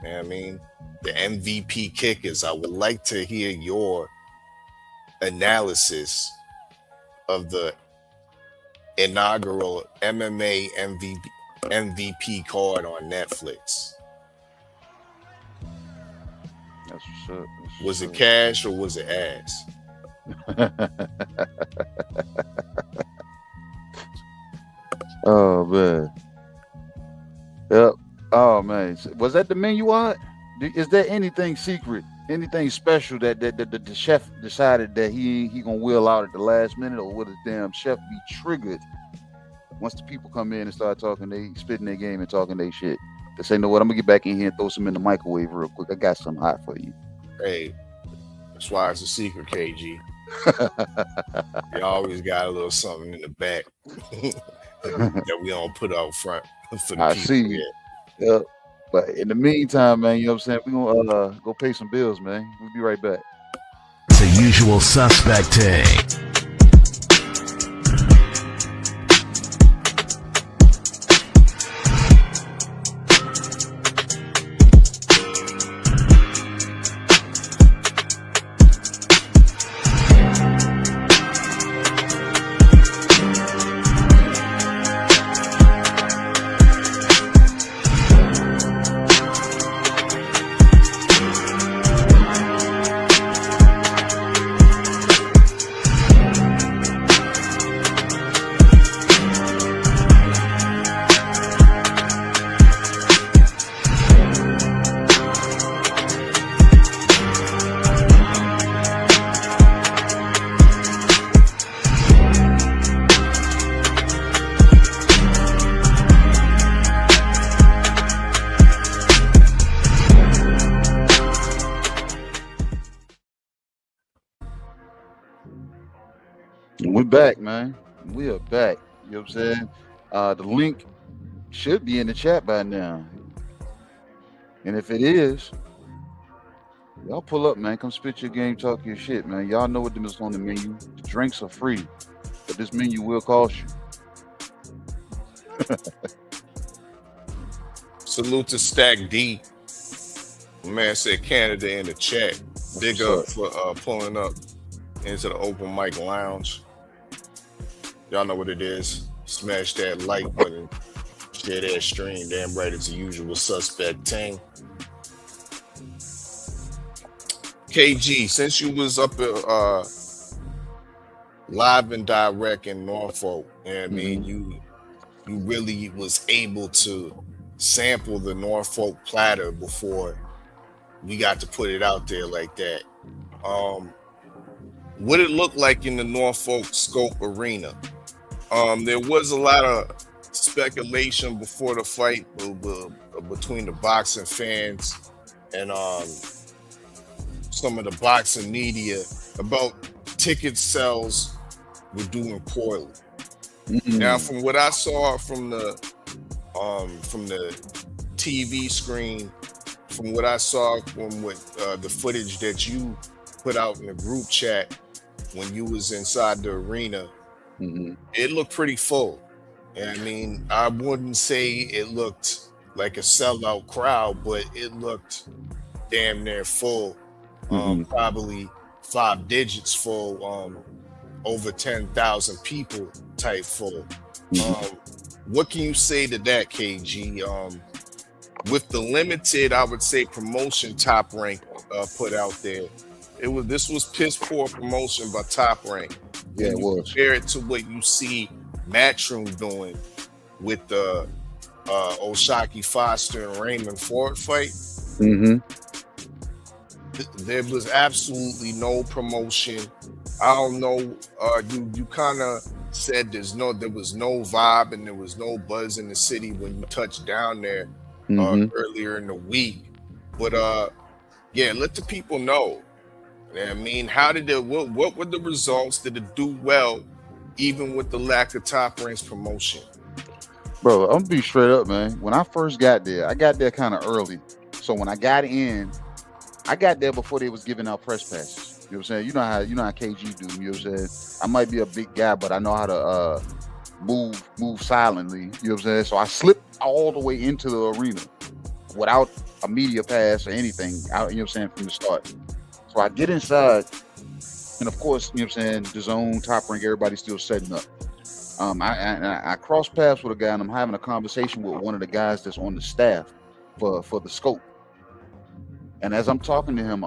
You know what I mean? The MVP kickers. I would like to hear your analysis of the inaugural MMA MVP card on Netflix. That's what's up. Was it cash or was it ass? Oh man. Yep. Oh man. Was that the menu art? Is there anything secret, anything special that the chef decided that he gonna wheel out at the last minute, or would the damn chef be triggered once the people come in and start talking, they spitting their game and talking their shit? They say, "No, what? I'm gonna get back in here and throw some in the microwave real quick. I got something hot for you." Hey, that's why it's a secret, KG. You always got a little something in the back that we don't put out front for the I people. see you. Yep. But in the meantime, man, you know what I'm saying? We're gonna go pay some bills, man. We'll be right back. The usual suspect take. We're back, man. We are back. You know what I'm saying? The link should be in the chat by now. And if it is, y'all pull up, man. Come spit your game, talk your shit, man. Y'all know what them is on the menu. The drinks are free, but this menu will cost you. Salute to Stack D. My man said Canada in the chat. Big up for pulling up into the open mic lounge. Y'all know what it is. Smash that like button. Share that stream. Damn right, it's the usual suspect thing. KG, since you was up live and direct in Norfolk, you know what I mean, you really was able to sample the Norfolk platter before we got to put it out there like that. What it looked like in the Norfolk Scope Arena. There was a lot of speculation before the fight between the boxing fans and some of the boxing media about ticket sales were doing poorly. Now, from what I saw from the TV screen, from what I saw from the footage that you put out in the group chat when you was inside the arena, it looked pretty full. And I mean, I wouldn't say it looked like a sellout crowd, but it looked damn near full. Probably 5 digits full, over 10,000 people type full. What can you say to that, KG? With the limited, I would say, promotion Top Rank put out there, this was piss poor promotion by Top Rank. Yeah, it was. Compare it to what you see Matchroom doing with the Oshaki Foster and Raymond Ford fight. There was absolutely no promotion. I don't know. You kind of said there was no vibe and there was no buzz in the city when you touched down there earlier in the week. But yeah, let the people know. I mean, what were the results? Did it do well, even with the lack of Top Rank's promotion? Bro, I'm gonna be straight up, man. When I first got there, I got there kind of early. So when I got in, I got there before they was giving out press passes. You know what I'm saying? You know how KG do. You know what I'm saying? I might be a big guy, but I know how to move silently. You know what I'm saying? So I slipped all the way into the arena without a media pass or anything. You know what I'm saying, from the start. So I get inside, and of course, you know what I'm saying, the zone, Top Rank, everybody's still setting up. I cross paths with a guy, and I'm having a conversation with one of the guys that's on the staff for the scope. And as I'm talking to him,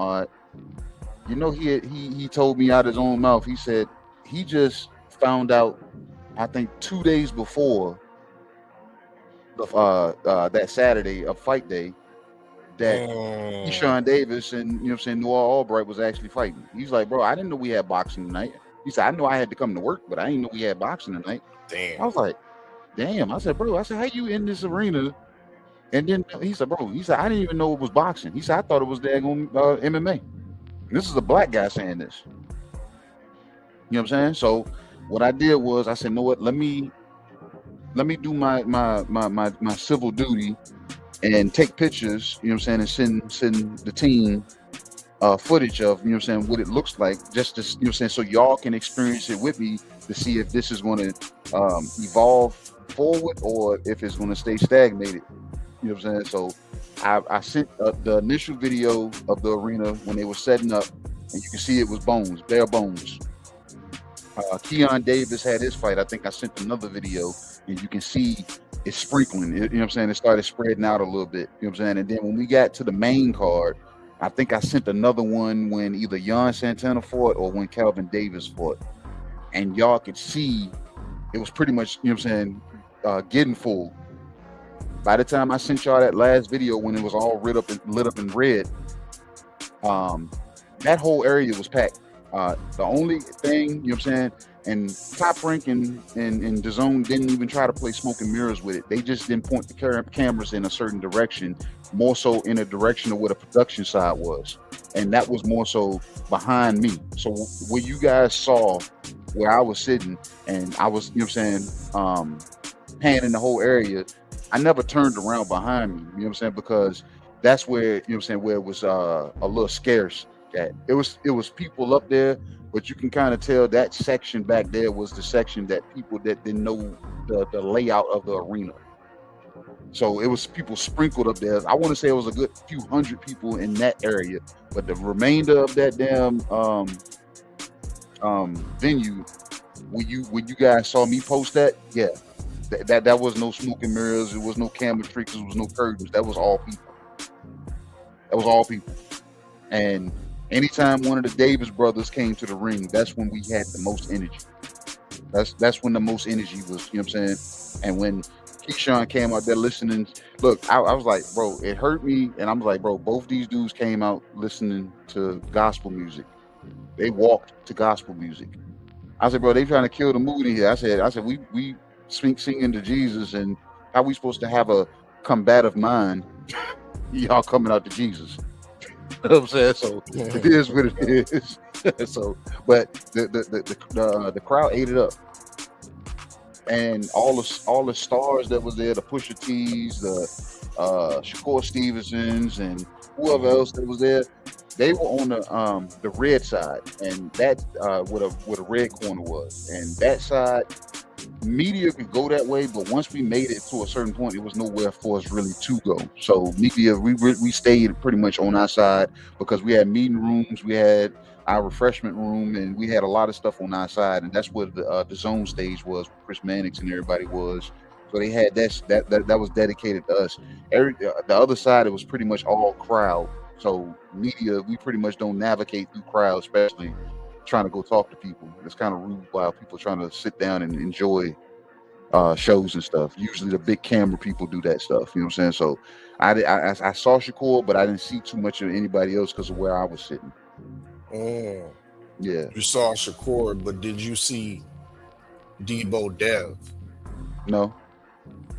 you know, he told me out his own mouth. He said he just found out, I think 2 days before that Saturday of fight day, that Keyshawn Davis and, you know what I'm saying, Noah Albright was actually fighting. He's like, bro, I didn't know we had boxing tonight. He said, I know I had to come to work, but I didn't know we had boxing tonight. Damn. I was like, damn. I said, bro, how you in this arena? And then he said, bro, I didn't even know it was boxing. He said, I thought it was daggone MMA. And this is a black guy saying this. You know what I'm saying? So what I did was I said, you know what, let me do my civil duty and take pictures, you know what I'm saying, and send the team footage of, you know what I'm saying, what it looks like, just to, you know what I'm saying, so y'all can experience it with me to see if this is going to evolve forward or if it's going to stay stagnated. You know what I'm saying? So I sent the initial video of the arena when they were setting up, and you can see it was bones, bare bones. Keon Davis had his fight. I think I sent another video, and you can see it's sprinkling. You know what I'm saying? It started spreading out a little bit. You know what I'm saying? And then when we got to the main card, I think I sent another one when either Jan Santana fought or when Calvin Davis fought. And y'all could see it was pretty much, you know what I'm saying, getting full. By the time I sent y'all that last video when it was all lit up in red, that whole area was packed. The only thing, you know what I'm saying, and Top Rank and the Zone didn't even try to play smoke and mirrors with it. They just didn't point the cameras in a certain direction, more so in a direction of where the production side was. And that was more so behind me. So where you guys saw where I was sitting and I was, you know what I'm saying, panning the whole area, I never turned around behind me, you know what I'm saying, because that's where, you know what I'm saying, where it was a little scarce. It was people up there, but you can kind of tell that section back there was the section that people that didn't know the layout of the arena. So it was people sprinkled up there. I want to say it was a good few hundred people in that area, but the remainder of that damn venue, when you guys saw me post that, yeah, that was no smoke and mirrors. It was no camera tricks. It was no curtains. That was all people. That was all people. And anytime one of the Davis brothers came to the ring, that's when we had the most energy. That's when the most energy was, you know what I'm saying? And when Keyshawn came out there listening, look, I was like, bro, it hurt me. And I was like, bro, both these dudes came out listening to gospel music. They walked to gospel music. I said, bro, they trying to kill the mood in here. I said, we singing to Jesus, and how we supposed to have a combative mind? Y'all coming out to Jesus. You know what I'm saying? So it is what it is. So, but the crowd ate it up, and all the stars that was there, the Pusha T's, the Shakur Stevensons, and whoever else that was there, they were on the red side, and that where the red corner was, and that side, media could go that way, but once we made it to a certain point, it was nowhere for us really to go. So media, we stayed pretty much on our side because we had meeting rooms, we had our refreshment room, and we had a lot of stuff on our side, and that's where the zone stage was, where Chris Mannix and everybody was. So they had that was dedicated to us. The other side, it was pretty much all crowd. So media, we pretty much don't navigate through crowds, especially trying to go talk to people. It's kind of rude while people are trying to sit down and enjoy shows and stuff. Usually the big camera people do that stuff. You know what I'm saying? So I saw Shakur, but I didn't see too much of anybody else because of where I was sitting. Oh, yeah. You saw Shakur, but did you see Debo Dev? No.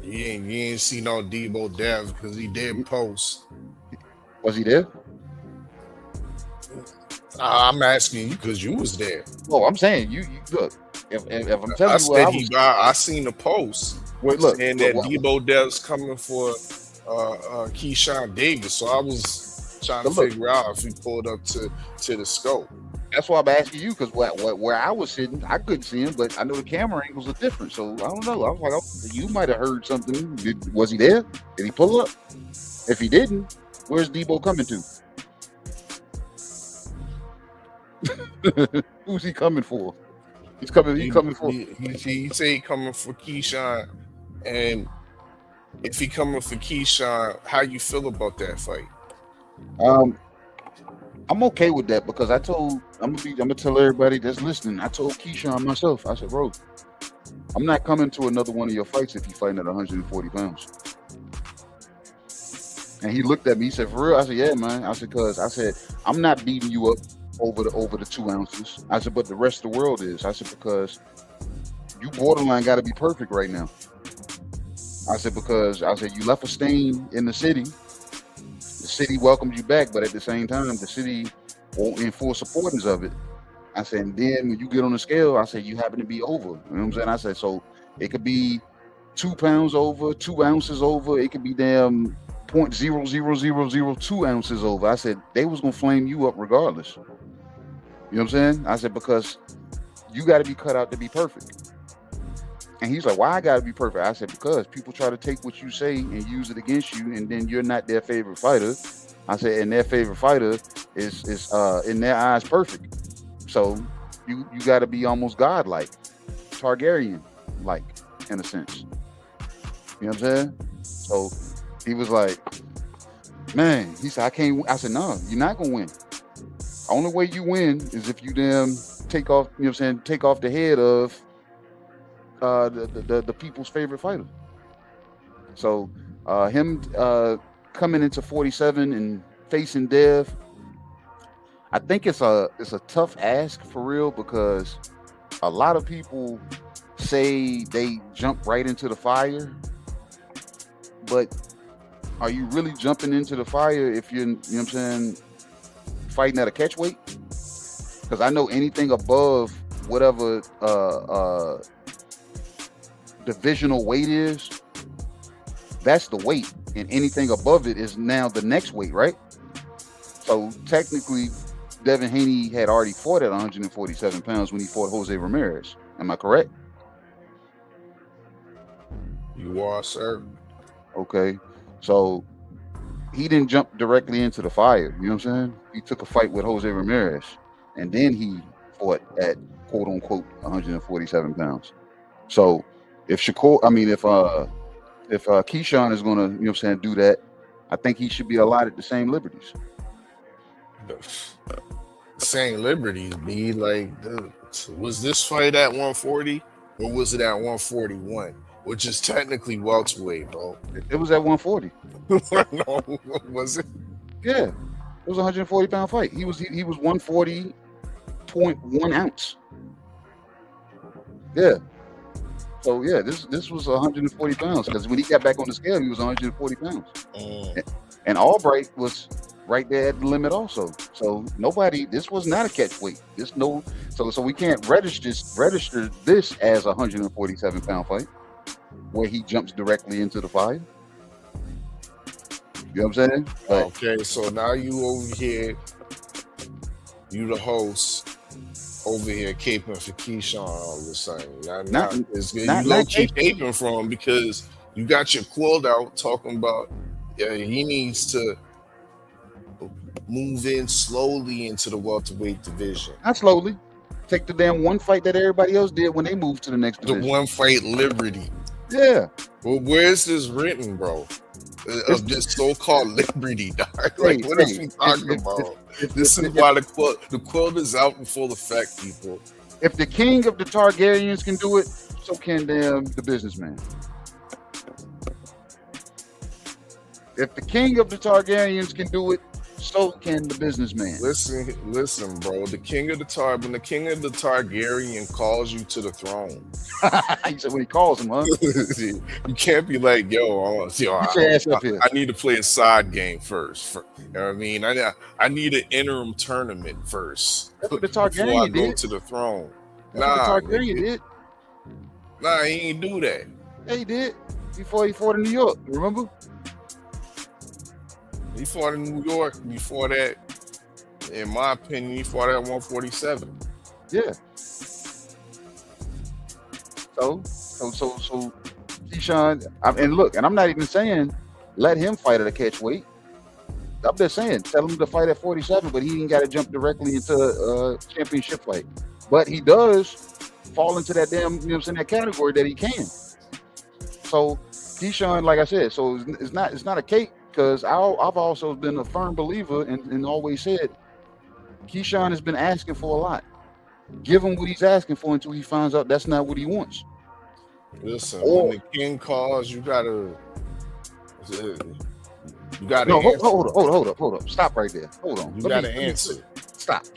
You ain't see no Debo Dev because he did post. Was he there? I'm asking you because you was there. Oh, I'm saying you look. If I'm telling you what I seen the post. Wait, look, saying that Debo Dev's coming for Keyshawn Davis. So I was trying to figure out if he pulled up to the scope. That's why I'm asking you, because where I was sitting, I couldn't see him, but I know the camera angles are different. So I don't know. I was like, you might have heard something. Was he there? Did he pull up? If he didn't, where's Debo coming to? Who's he coming for? He's coming for. He say he coming for Keyshawn, and if he coming for Keyshawn, how you feel about that fight? I'm okay with that because I'm gonna tell everybody that's listening. I told Keyshawn myself. I said, bro, I'm not coming to another one of your fights if you're fighting at 140 pounds. And he looked at me. He said, for real? I said, yeah, man. I said, I'm not beating you up over the 2 ounces. I said, but the rest of the world is. I said, because you borderline got to be perfect right now. I said, because you left a stain in the city. The city welcomes you back, but at the same time, the city won't enforce supporters of it. I said, and then when you get on the scale, I said, you happen to be over. You know what I'm saying? I said, so it could be 2 pounds over, 2 ounces over. It could be damn 0.00002 ounces over. I said, they was going to flame you up regardless. You know what I'm saying? I said, because you got to be cut out to be perfect. And he's like, why I got to be perfect? I said, because people try to take what you say and use it against you, and then you're not their favorite fighter. I said, and their favorite fighter is in their eyes perfect. So you got to be almost godlike, Targaryen-like, in a sense. You know what I'm saying? So he was like, man, he said, I can't. I said, no, you're not going to win. Only way you win is if you take off, you know what I'm saying, take off the head of the people's favorite fighter. So him coming into 47 and facing Dev, I think it's a tough ask for real, because a lot of people say they jump right into the fire, but are you really jumping into the fire if you're, you know what I'm saying, fighting at a catch weight? Because I know anything above whatever divisional weight is, that's the weight, and anything above it is now the next weight, right? So technically, Devin Haney had already fought at 147 pounds when he fought Jose Ramirez. Am I correct? You are, sir. Okay. So he didn't jump directly into the fire. You know what I'm saying? He took a fight with Jose Ramirez, and then he fought at quote unquote 147 pounds. So if Keyshawn is gonna, you know what I'm saying, do that, I think he should be allotted the same liberties. Same liberties, be like, was this fight at 140 or was it at 141? Which is technically welterweight, bro. It was at 140. No, was it? Yeah, it was a 140 pound fight. He was 140.1 ounce. Yeah. So yeah, this was 140 pounds, because when he got back on the scale, he was 140 pounds. And Albright was right there at the limit also. So this was not a catch weight. So we can't register this as a 147 pound fight where he jumps directly into the fire. You know what I'm saying? Okay, so now you over here, you the host, over here caping for Keyshawn all of a sudden. You not keep caping for him because you got your quilt out talking about he needs to move in slowly into the welterweight division. Not slowly. Take the damn one fight that everybody else did when they moved to the next division. The one fight liberty. Yeah. Well, where's this written, bro? Of this so-called liberty, dog. Like, what is he talking about? This is why the quilt is out in full effect, people. If the king of the Targaryens can do it, so can the businessman. If the king of the Targaryens can do it, so can the businessman. Listen, bro. The king of the when the king of the Targaryen calls you to the throne. He said when he calls him, huh? You can't be like, I need to play a side game first. You know what I mean? I need an interim tournament first. That's what the before I Targaryen go did. to the throne. That's what the Targaryen did. Nah, he ain't do that. Yeah, he did. Before he fought in New York, remember? He fought in New York before that. In my opinion, he fought at 147. Yeah. So Keyshawn, and look, and I'm not even saying let him fight at a catch weight. I'm just saying tell him to fight at 47, but he ain't got to jump directly into a championship fight. But he does fall into that damn, you know what I'm saying, that category that he can. So Keyshawn, like I said, so it's not a cake. Because I've also been a firm believer and always said Keyshawn has been asking for a lot. Give him what he's asking for until he finds out that's not what he wants. Listen, when the king calls, you gotta no, hold up. Stop right there. Hold on. You gotta answer. Stop.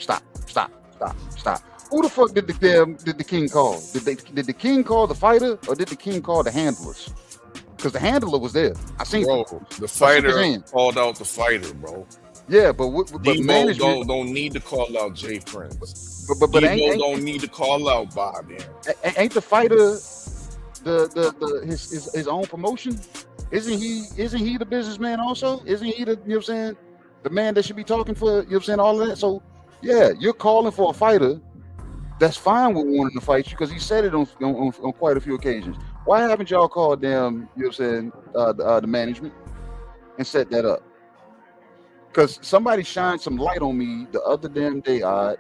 Who the fuck did the king call? Did the king call the fighter or did the king call the handlers? Because the handler was there. I seen the fighter called out the fighter, bro. Yeah, but management don't need to call out Jay Prince. But don't need to call out Bob. Ain't the fighter his own promotion? Isn't he the businessman also? Isn't he the, you know what I'm saying, the man that should be talking for, you know what I'm saying, all of that? So yeah, you're calling for a fighter that's fine with wanting to fight you because he said it on quite a few occasions. Why haven't y'all called them, you know what I'm saying, the management and set that up? Because somebody shined some light on me the other damn day, the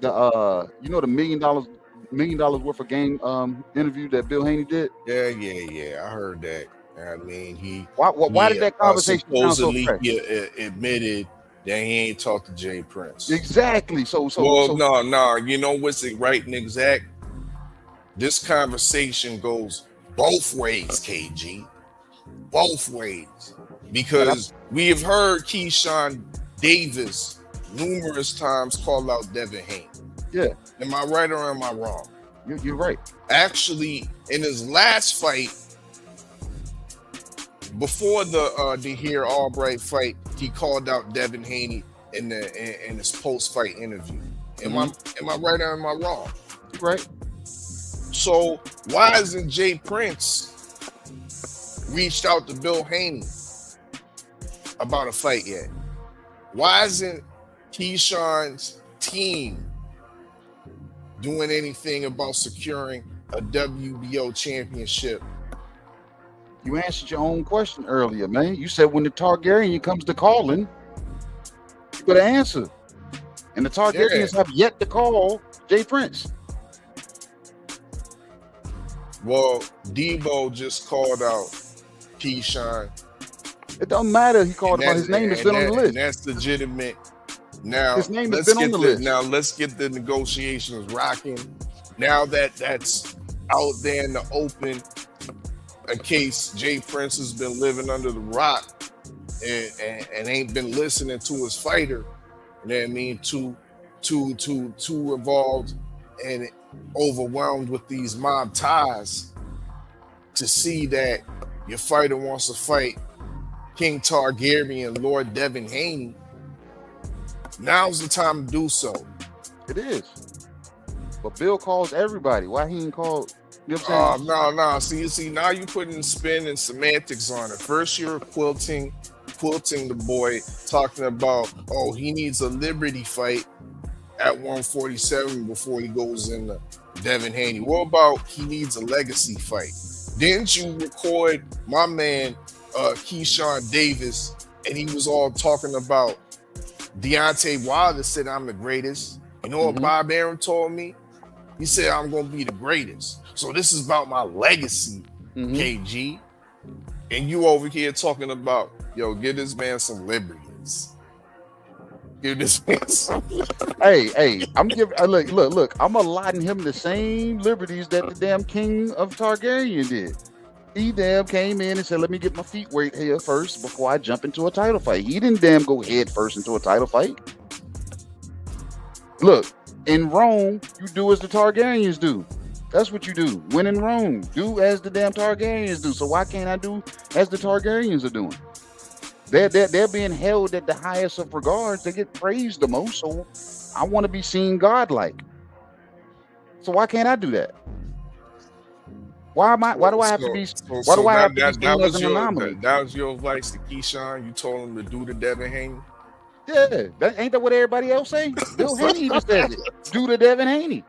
$1 million worth of game interview that Bill Haney did? Yeah, I heard that. I mean, why did that conversation sound so fresh? He admitted that he ain't talked to Jay Prince. Exactly. No, you know what's it right and exact? This conversation goes both ways, KG. Both ways. Because we have heard Keyshawn Davis numerous times call out Devin Haney. Yeah. Am I right or am I wrong? You're right. Actually, in his last fight, before the Dahir Albright fight, he called out Devin Haney in his post-fight interview. Am I right or am I wrong? You're right. So why isn't Jay Prince reached out to Bill Haney about a fight yet? Why isn't Keyshawn's team doing anything about securing a WBO championship? You answered your own question earlier, man. You said when the Targaryen comes to calling, you got to answer. And the Targaryens have yet to call Jay Prince. Well, Debo just called out Keyshawn. It doesn't matter. He called about his name has been on the list. And that's legitimate. Now, his name has been on the list. Now, let's get the negotiations rocking. Now that that's out there in the open, in case Jay Prince has been living under the rock and ain't been listening to his fighter, you know what I mean, too involved and overwhelmed with these mob ties to see that your fighter wants to fight King Targaryen, Lord Devin Haney. Now's the time to do so. It is. But Bill calls everybody. Why he ain't called? You know what I'm saying? No. See, now you're putting spin and semantics on it. First you're quilting the boy, talking about, he needs a liberty fight. at 147 before he goes into Devin Haney? What about he needs a legacy fight? Didn't you record my man Keyshawn Davis, and he was all talking about Deontay Wilder said I'm the greatest. You know what Bob Arum told me? He said I'm gonna be the greatest. So this is about my legacy, KG. And you over here talking about, yo, give this man some liberties. Give this man some Hey, I'm giving look, I'm allotting him the same liberties that the damn king of Targaryen did. He damn came in and said, let me get my feet wet here first before I jump into a title fight. He didn't damn go head first into a title fight. Look, in Rome, you do as the Targaryens do. That's what you do. When in Rome, do as the damn Targaryens do. So why can't I do as the Targaryens are doing? They're being held at the highest of regards. They get praised the most. So I want to be seen godlike. So why can't I do that? Why do I have to be seen as an anomaly? That was your advice to Keyshawn. You told him to do the Devin Haney. Yeah, ain't that what everybody else say? Bill Haney even says it. Do the Devin Haney.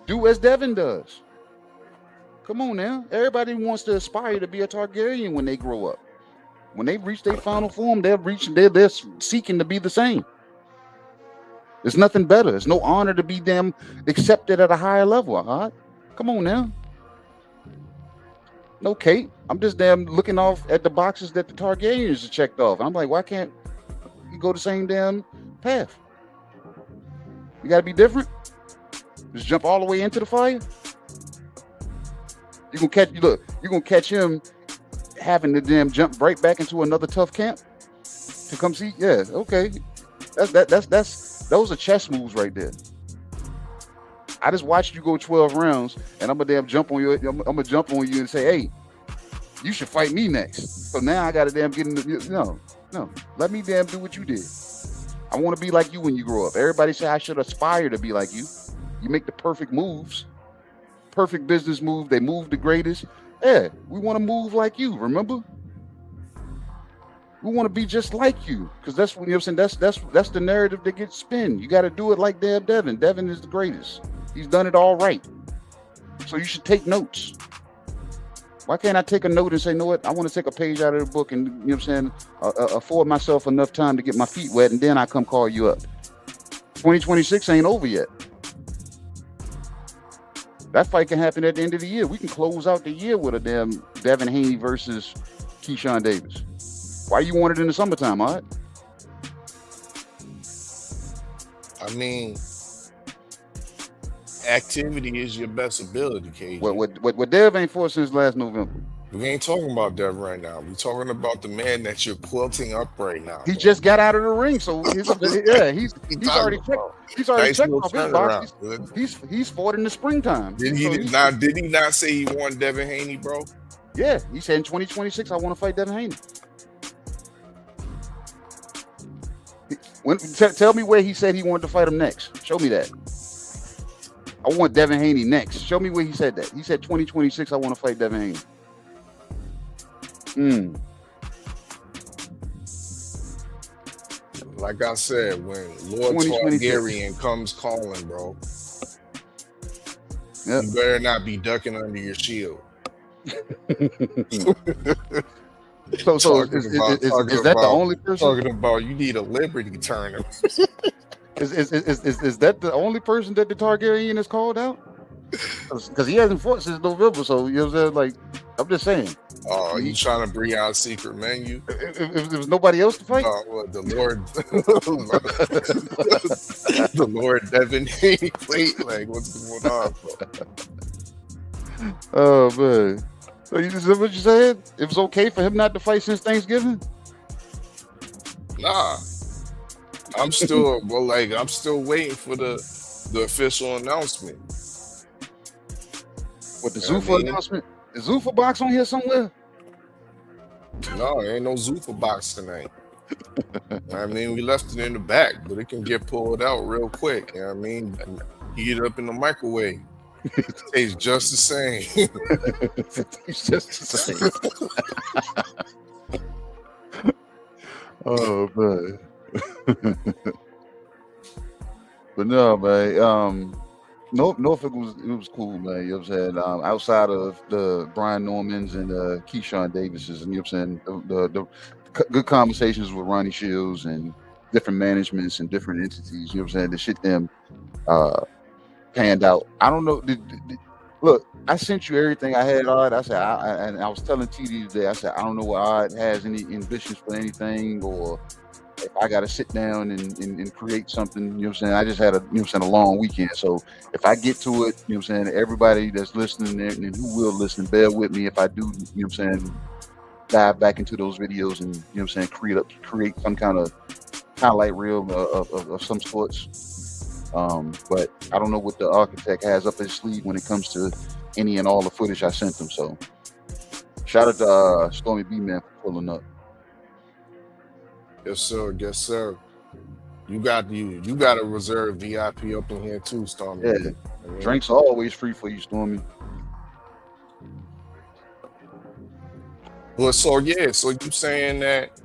Do as Devin does. Come on now. Everybody wants to aspire to be a Targaryen when they grow up. When they reach their final form, they're seeking to be the same. There's nothing better. It's no honor to be them accepted at a higher level. All right? Come on now. No, Kate. I'm just damn looking off at the boxes that the Targaryens are checked off. I'm like, why can't you go the same damn path? You gotta be different. Just jump all the way into the fire. You're gonna catch him having to damn jump right back into another tough camp to come see. Yeah, okay. Those are chess moves right there. I just watched you go 12 rounds, and I'm gonna damn jump on you. I'm gonna jump on you and say, "Hey, you should fight me next." So now I gotta damn get in the no. Let me damn do what you did. I want to be like you when you grow up. Everybody say I should aspire to be like you. You make the perfect moves, perfect business move. They move the greatest. Yeah, we want to move like you. Remember, we want to be just like you, because that's what I'm saying. That's the narrative that gets spin. You got to do it like Devin. Devin is the greatest. He's done it all right. So you should take notes. Why can't I take a note and say, you know what? I want to take a page out of the book and, you know what I'm saying, afford myself enough time to get my feet wet, and then I come call you up. 2026 ain't over yet. That fight can happen at the end of the year. We can close out the year with a damn Devin Haney versus Keyshawn Davis. Why you want it in the summertime, all right? I mean, activity is your best ability, KG. What Dev ain't for since last November. We ain't talking about Dev right now. We're talking about the man that you're quilting up right now. He just got out of the ring, so he's already checked. He's already checked off his box. He's fought in the springtime. Did he not say he won Devin Haney, bro? Yeah, he said in 2026 I want to fight Devin Haney. Tell me where he said he wanted to fight him next. Show me that. I want Devin Haney next. Show me where he said that. He said 2026 I want to fight Devin Haney. Like I said, when Lord Targaryen comes calling, bro, you better not be ducking under your shield. So is that the only person talking about? You need a Liberty turner. Is that the only person that the Targaryen is called out? Because he hasn't fought since November, so you know what I'm saying? Like, I'm just saying. Oh, you trying to bring out a secret menu? If there was nobody else to fight? The Lord, the Lord Devin Haney. Wait, like, what's going on, bro? Oh man. So you just what you said? It was okay for him not to fight since Thanksgiving? Nah. I'm still waiting for the official announcement. What, the Zuffa announcement? Is Zuffa box on here somewhere? No, there ain't no Zuffa box tonight. I mean, we left it in the back, but it can get pulled out real quick. You know what I mean? Heat it up in the microwave. It tastes just the same. It's just the same. Oh man. But no, man. Norfolk was cool, man. You know what I'm saying? Outside of the Brian Normans and Keyshawn Davises, and you know what I'm saying, the good conversations with Ronnie Shields and different managements and different entities. You know what I'm saying? The shit them panned out. I don't know. Look, I sent you everything I had, Odd. I said, and I was telling TD today. I said, I don't know what Odd has any ambitions for anything, or if I got to sit down and create something. You know what I'm saying? I just had a long weekend. So if I get to it, you know what I'm saying, everybody that's listening and who will listen, bear with me if I do, you know what I'm saying, dive back into those videos and, you know what I'm saying, create some kind of highlight reel of some sorts. But I don't know what the architect has up his sleeve when it comes to any and all the footage I sent him. So shout out to Stormy B Man for pulling up. Yes, sir. Yes, sir. You got a reserved VIP up in here too, Stormy. Yeah, I mean, drinks are always free for you, Stormy. But so you saying that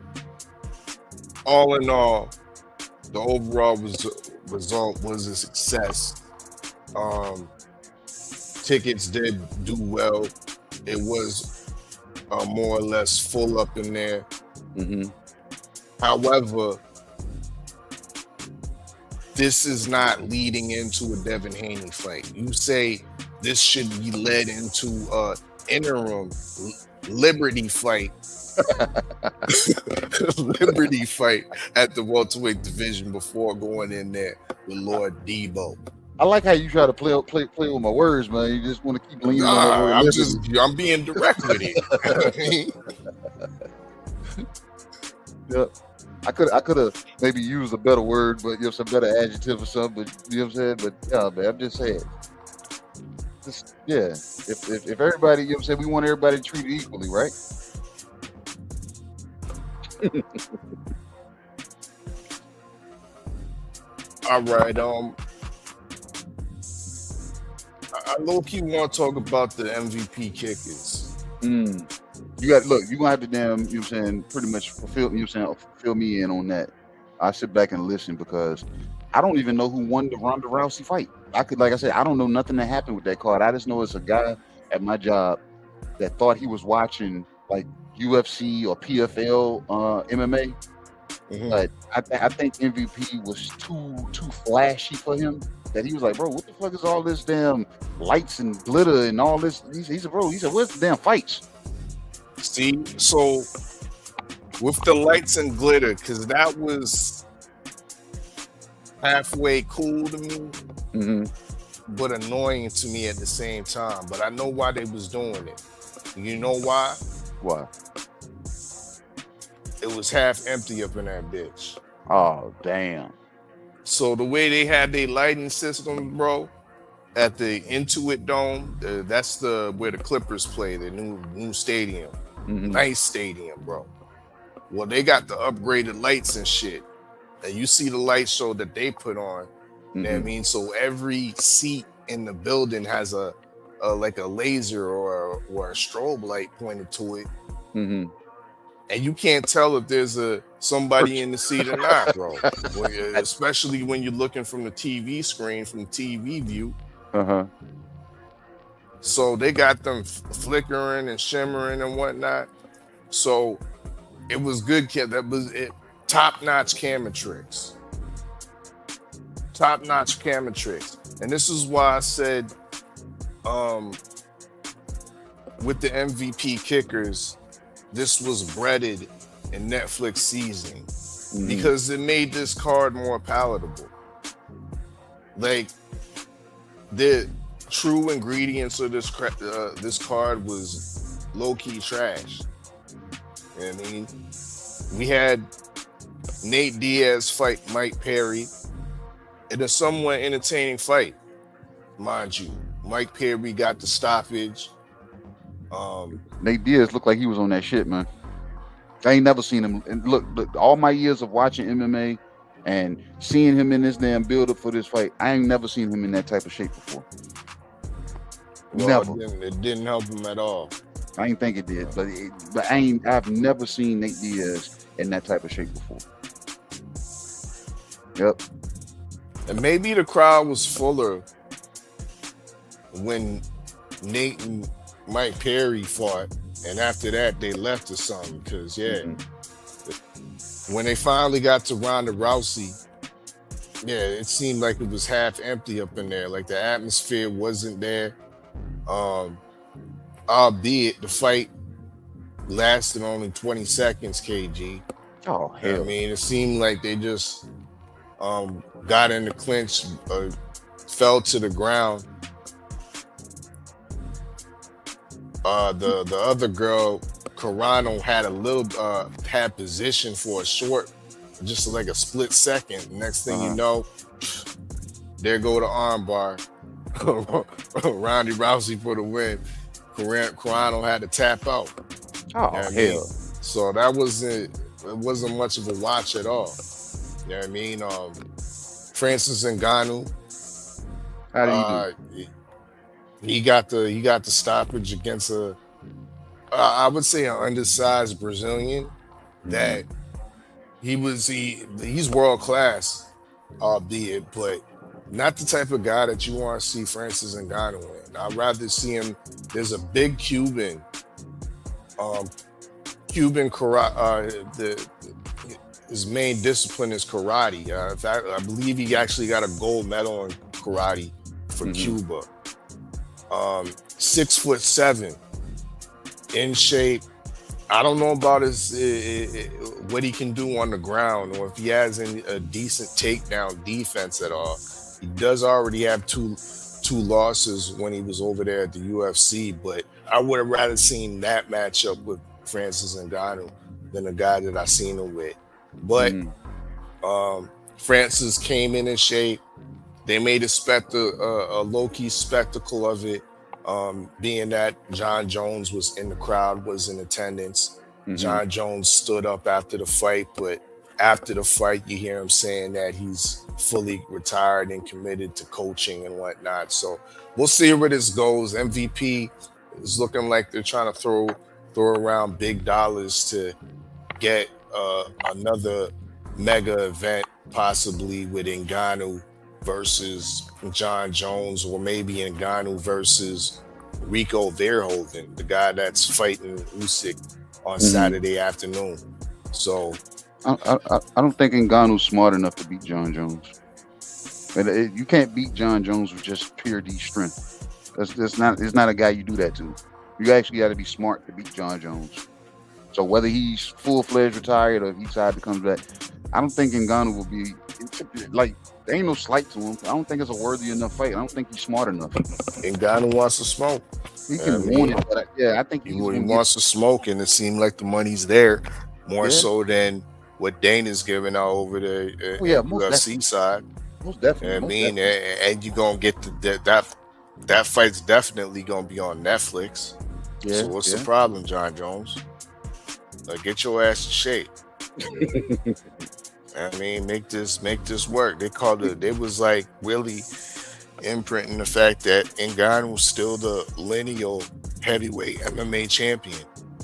all in all, the overall result was a success. Tickets did do well. It was more or less full up in there. Mm-hmm. However, this is not leading into a Devin Haney fight. You say this should be led into a interim Liberty fight. Liberty fight at the welterweight division before going in there with Lord Debo. I like how you try to play with my words, man. You just want to keep leaning on that word. I'm being direct with it. Yeah. I could have maybe used a better word, but you know, some better adjective or something. But you know what I'm saying? But yeah, man, I'm just saying. If everybody, you know what I'm saying, we want everybody treated equally, right? All right. I low-key want to talk about the MVP kickers. You got you're gonna have to damn, you know what I'm saying, pretty much fulfill me in on that. I sit back and listen because I don't even know who won the Ronda Rousey fight. Like I said, I don't know nothing that happened with that card. I just know it's a guy at my job that thought he was watching like UFC or PFL MMA. Mm-hmm. But I think MVP was too flashy for him. That he was like, bro, what the fuck is all this damn lights and glitter and all this? He said, where's the damn fights? See, so with the lights and glitter, because that was halfway cool to me, but annoying to me at the same time. But I know why they was doing it. You know why? Why? It was half empty up in that bitch. Oh, damn. So the way they had their lighting system, bro, at the Intuit Dome, that's where the Clippers play, the new stadium. Nice stadium, bro. Well, they got the upgraded lights and shit. And you see the light show that they put on. You know what I mean? So every seat in the building has a like a laser or a strobe light pointed to it. And you can't tell if there's somebody in the seat or not, bro. Especially when you're looking from the TV screen, from TV view. So they got them flickering and shimmering and whatnot. So it was good. That was it. Top-notch camera tricks. Top-notch camera tricks. And this is why I said with the MVP kickers, this was breaded in Netflix seasoning because it made this card more palatable. Like the true ingredients of this card was low-key trash. You know what I mean? We had Nate Diaz fight Mike Perry in a somewhat entertaining fight, mind you. Mike Perry got the stoppage. Nate Diaz looked like he was on that shit, man. I ain't never seen him. And look, all my years of watching MMA and seeing him in this damn build-up for this fight, I ain't never seen him in that type of shape before. Well, never. It didn't help him at all. I ain't think it did, but I've never seen Nate Diaz in that type of shape before. Yep. And maybe the crowd was fuller when Nate and Mike Perry fought, and after that they left or something. Because when they finally got to Ronda Rousey, it seemed like it was half empty up in there. Like the atmosphere wasn't there. Albeit the fight lasted only 20 seconds, KG. Oh, hell. I mean, it seemed like they just got in the clinch, fell to the ground. The other girl, Carano, had a little had position for a short, just like a split second. Next thing you know, there go the armbar. Ronda Rousey for the win. Carano had to tap out. Oh, hell. So that wasn't much of a watch at all. You know what I mean? Francis Ngannou. How do you do? He got the stoppage against I would say an undersized Brazilian that he's world class, albeit, but not the type of guy that you want to see Francis Ngannou in. I'd rather see him. There's a big Cuban karate. His main discipline is karate. In fact, I believe he actually got a gold medal in karate for Cuba. 6'7", in shape. I don't know about what he can do on the ground, or if he has a decent takedown defense at all. He does already have two losses when he was over there at the UFC, but I would have rather seen that matchup with Francis Ngannou than the guy that I seen him with. But Francis came in shape. They made a low-key spectacle of it, being that John Jones was in the crowd, was in attendance. John Jones stood up after the fight, but after the fight, you hear him saying that he's fully retired and committed to coaching and whatnot. So we'll see where this goes. MVP is looking like they're trying to throw around big dollars to get another mega event, possibly with Ngannou versus John Jones, or maybe Ngannou versus Rico Verhoeven, the guy that's fighting Usyk on Saturday afternoon. So I don't think Ngannou's smart enough to beat John Jones. You can't beat John Jones with just pure D strength. It's not a guy you do that to. You actually got to be smart to beat John Jones. So whether he's full-fledged retired or if he decides to come back, I don't think Ngannou will be like. There ain't no slight to him. I don't think it's a worthy enough fight. I don't think he's smart enough. Ngannou wants to smoke. He can want it, but I think he wants to smoke, and it seemed like the money's there more so than what Dana's giving out over the UFC side. Most definitely. You know what I mean, and you're gonna get that fight's definitely gonna be on Netflix. Yeah, so what's the problem, John Jones? Get your ass in shape. I mean, make this work. They was like really imprinting the fact that Ngannou was still the lineal heavyweight MMA champion.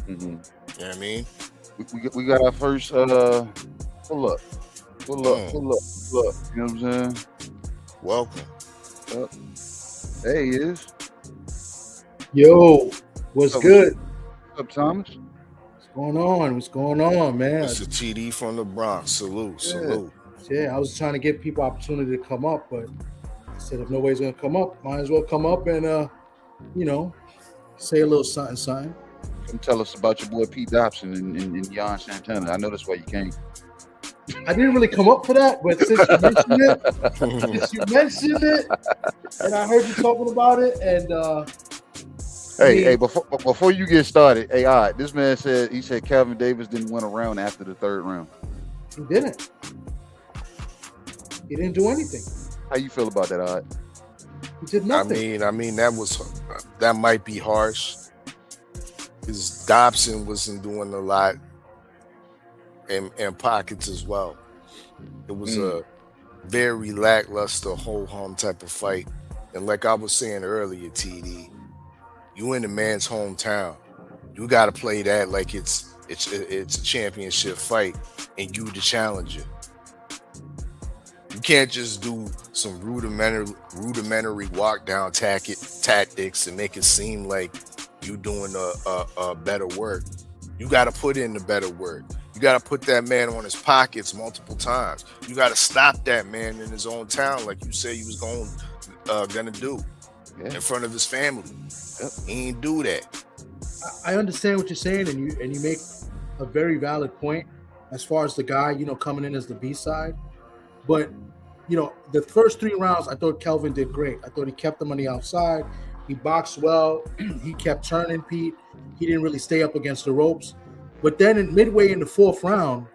You know what I mean? We got our first pull up. You know what I'm saying? Welcome. There he is. Yo, what's good? What's up, Thomas? What's going on, man? It's a TD from the Bronx. Salute. Yeah, I was trying to give people opportunity to come up, but I said if nobody's gonna come up, might as well come up and say a little something. Come tell us about your boy Pete Dobson and Jan Santana. I know that's why you came. I didn't really come up for that, but since you mentioned it, and I heard you talking about it, and Hey, before you get started, all right, this man said Calvin Davis didn't win a round after the third round. He didn't. He didn't do anything. How you feel about that, all right? He did nothing. I mean that might be harsh, because Dobson wasn't doing a lot in pockets as well. It was a very lackluster ho-hum type of fight, and like I was saying earlier, TD. You in the man's hometown. You got to play that like it's a championship fight, and you the challenger. You can't just do some rudimentary walk down tactics and make it seem like you doing a better work. You got to put in the better work. You got to put that man on his pockets multiple times. You got to stop that man in his own town, like you said you was gonna do in front of his family. He ain't do that. I understand what you're saying, and you make a very valid point as far as the guy, coming in as the B-side. But, the first 3 rounds, I thought Kelvin did great. I thought he kept them on the outside. He boxed well. He kept turning Pete. He didn't really stay up against the ropes. But then midway in the 4th round,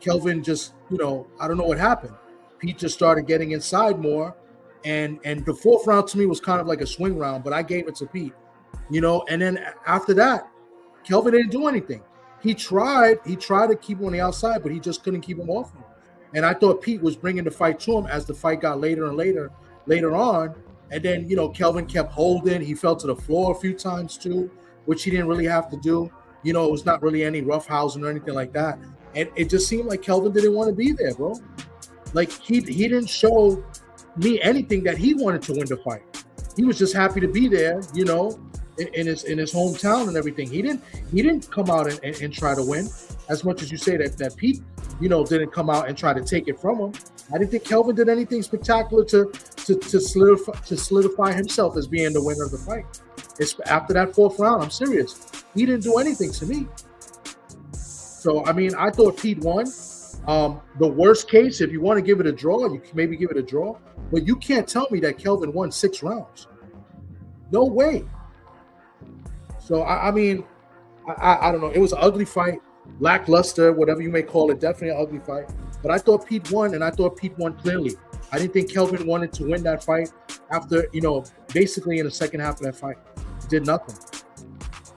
Kelvin just, I don't know what happened. Pete just started getting inside more. And the 4th round to me was kind of like a swing round, but I gave it to Pete, and then after that, Kelvin didn't do anything. He tried to keep him on the outside, but he just couldn't keep him off him. And I thought Pete was bringing the fight to him as the fight got later on. And then, Kelvin kept holding. He fell to the floor a few times too, which he didn't really have to do. It was not really any roughhousing or anything like that. And it just seemed like Kelvin didn't want to be there, bro. Like he didn't show me anything that he wanted to win the fight. He was just happy to be there, in his hometown and everything. He didn't come out and try to win, as much as you say that Pete, didn't come out and try to take it from him. I didn't think Kelvin did anything spectacular to solidify himself as being the winner of the fight. It's after that 4th round, I'm serious. He didn't do anything to me. So I thought Pete won. The worst case, if you want to give it a draw, you can maybe give it a draw. But you can't tell me that Kelvin won 6 rounds. No way. So, I don't know. It was an ugly fight, lackluster, whatever you may call it. Definitely an ugly fight. But I thought Pete won, and I thought Pete won clearly. I didn't think Kelvin wanted to win that fight after, basically in the second half of that fight. He did nothing.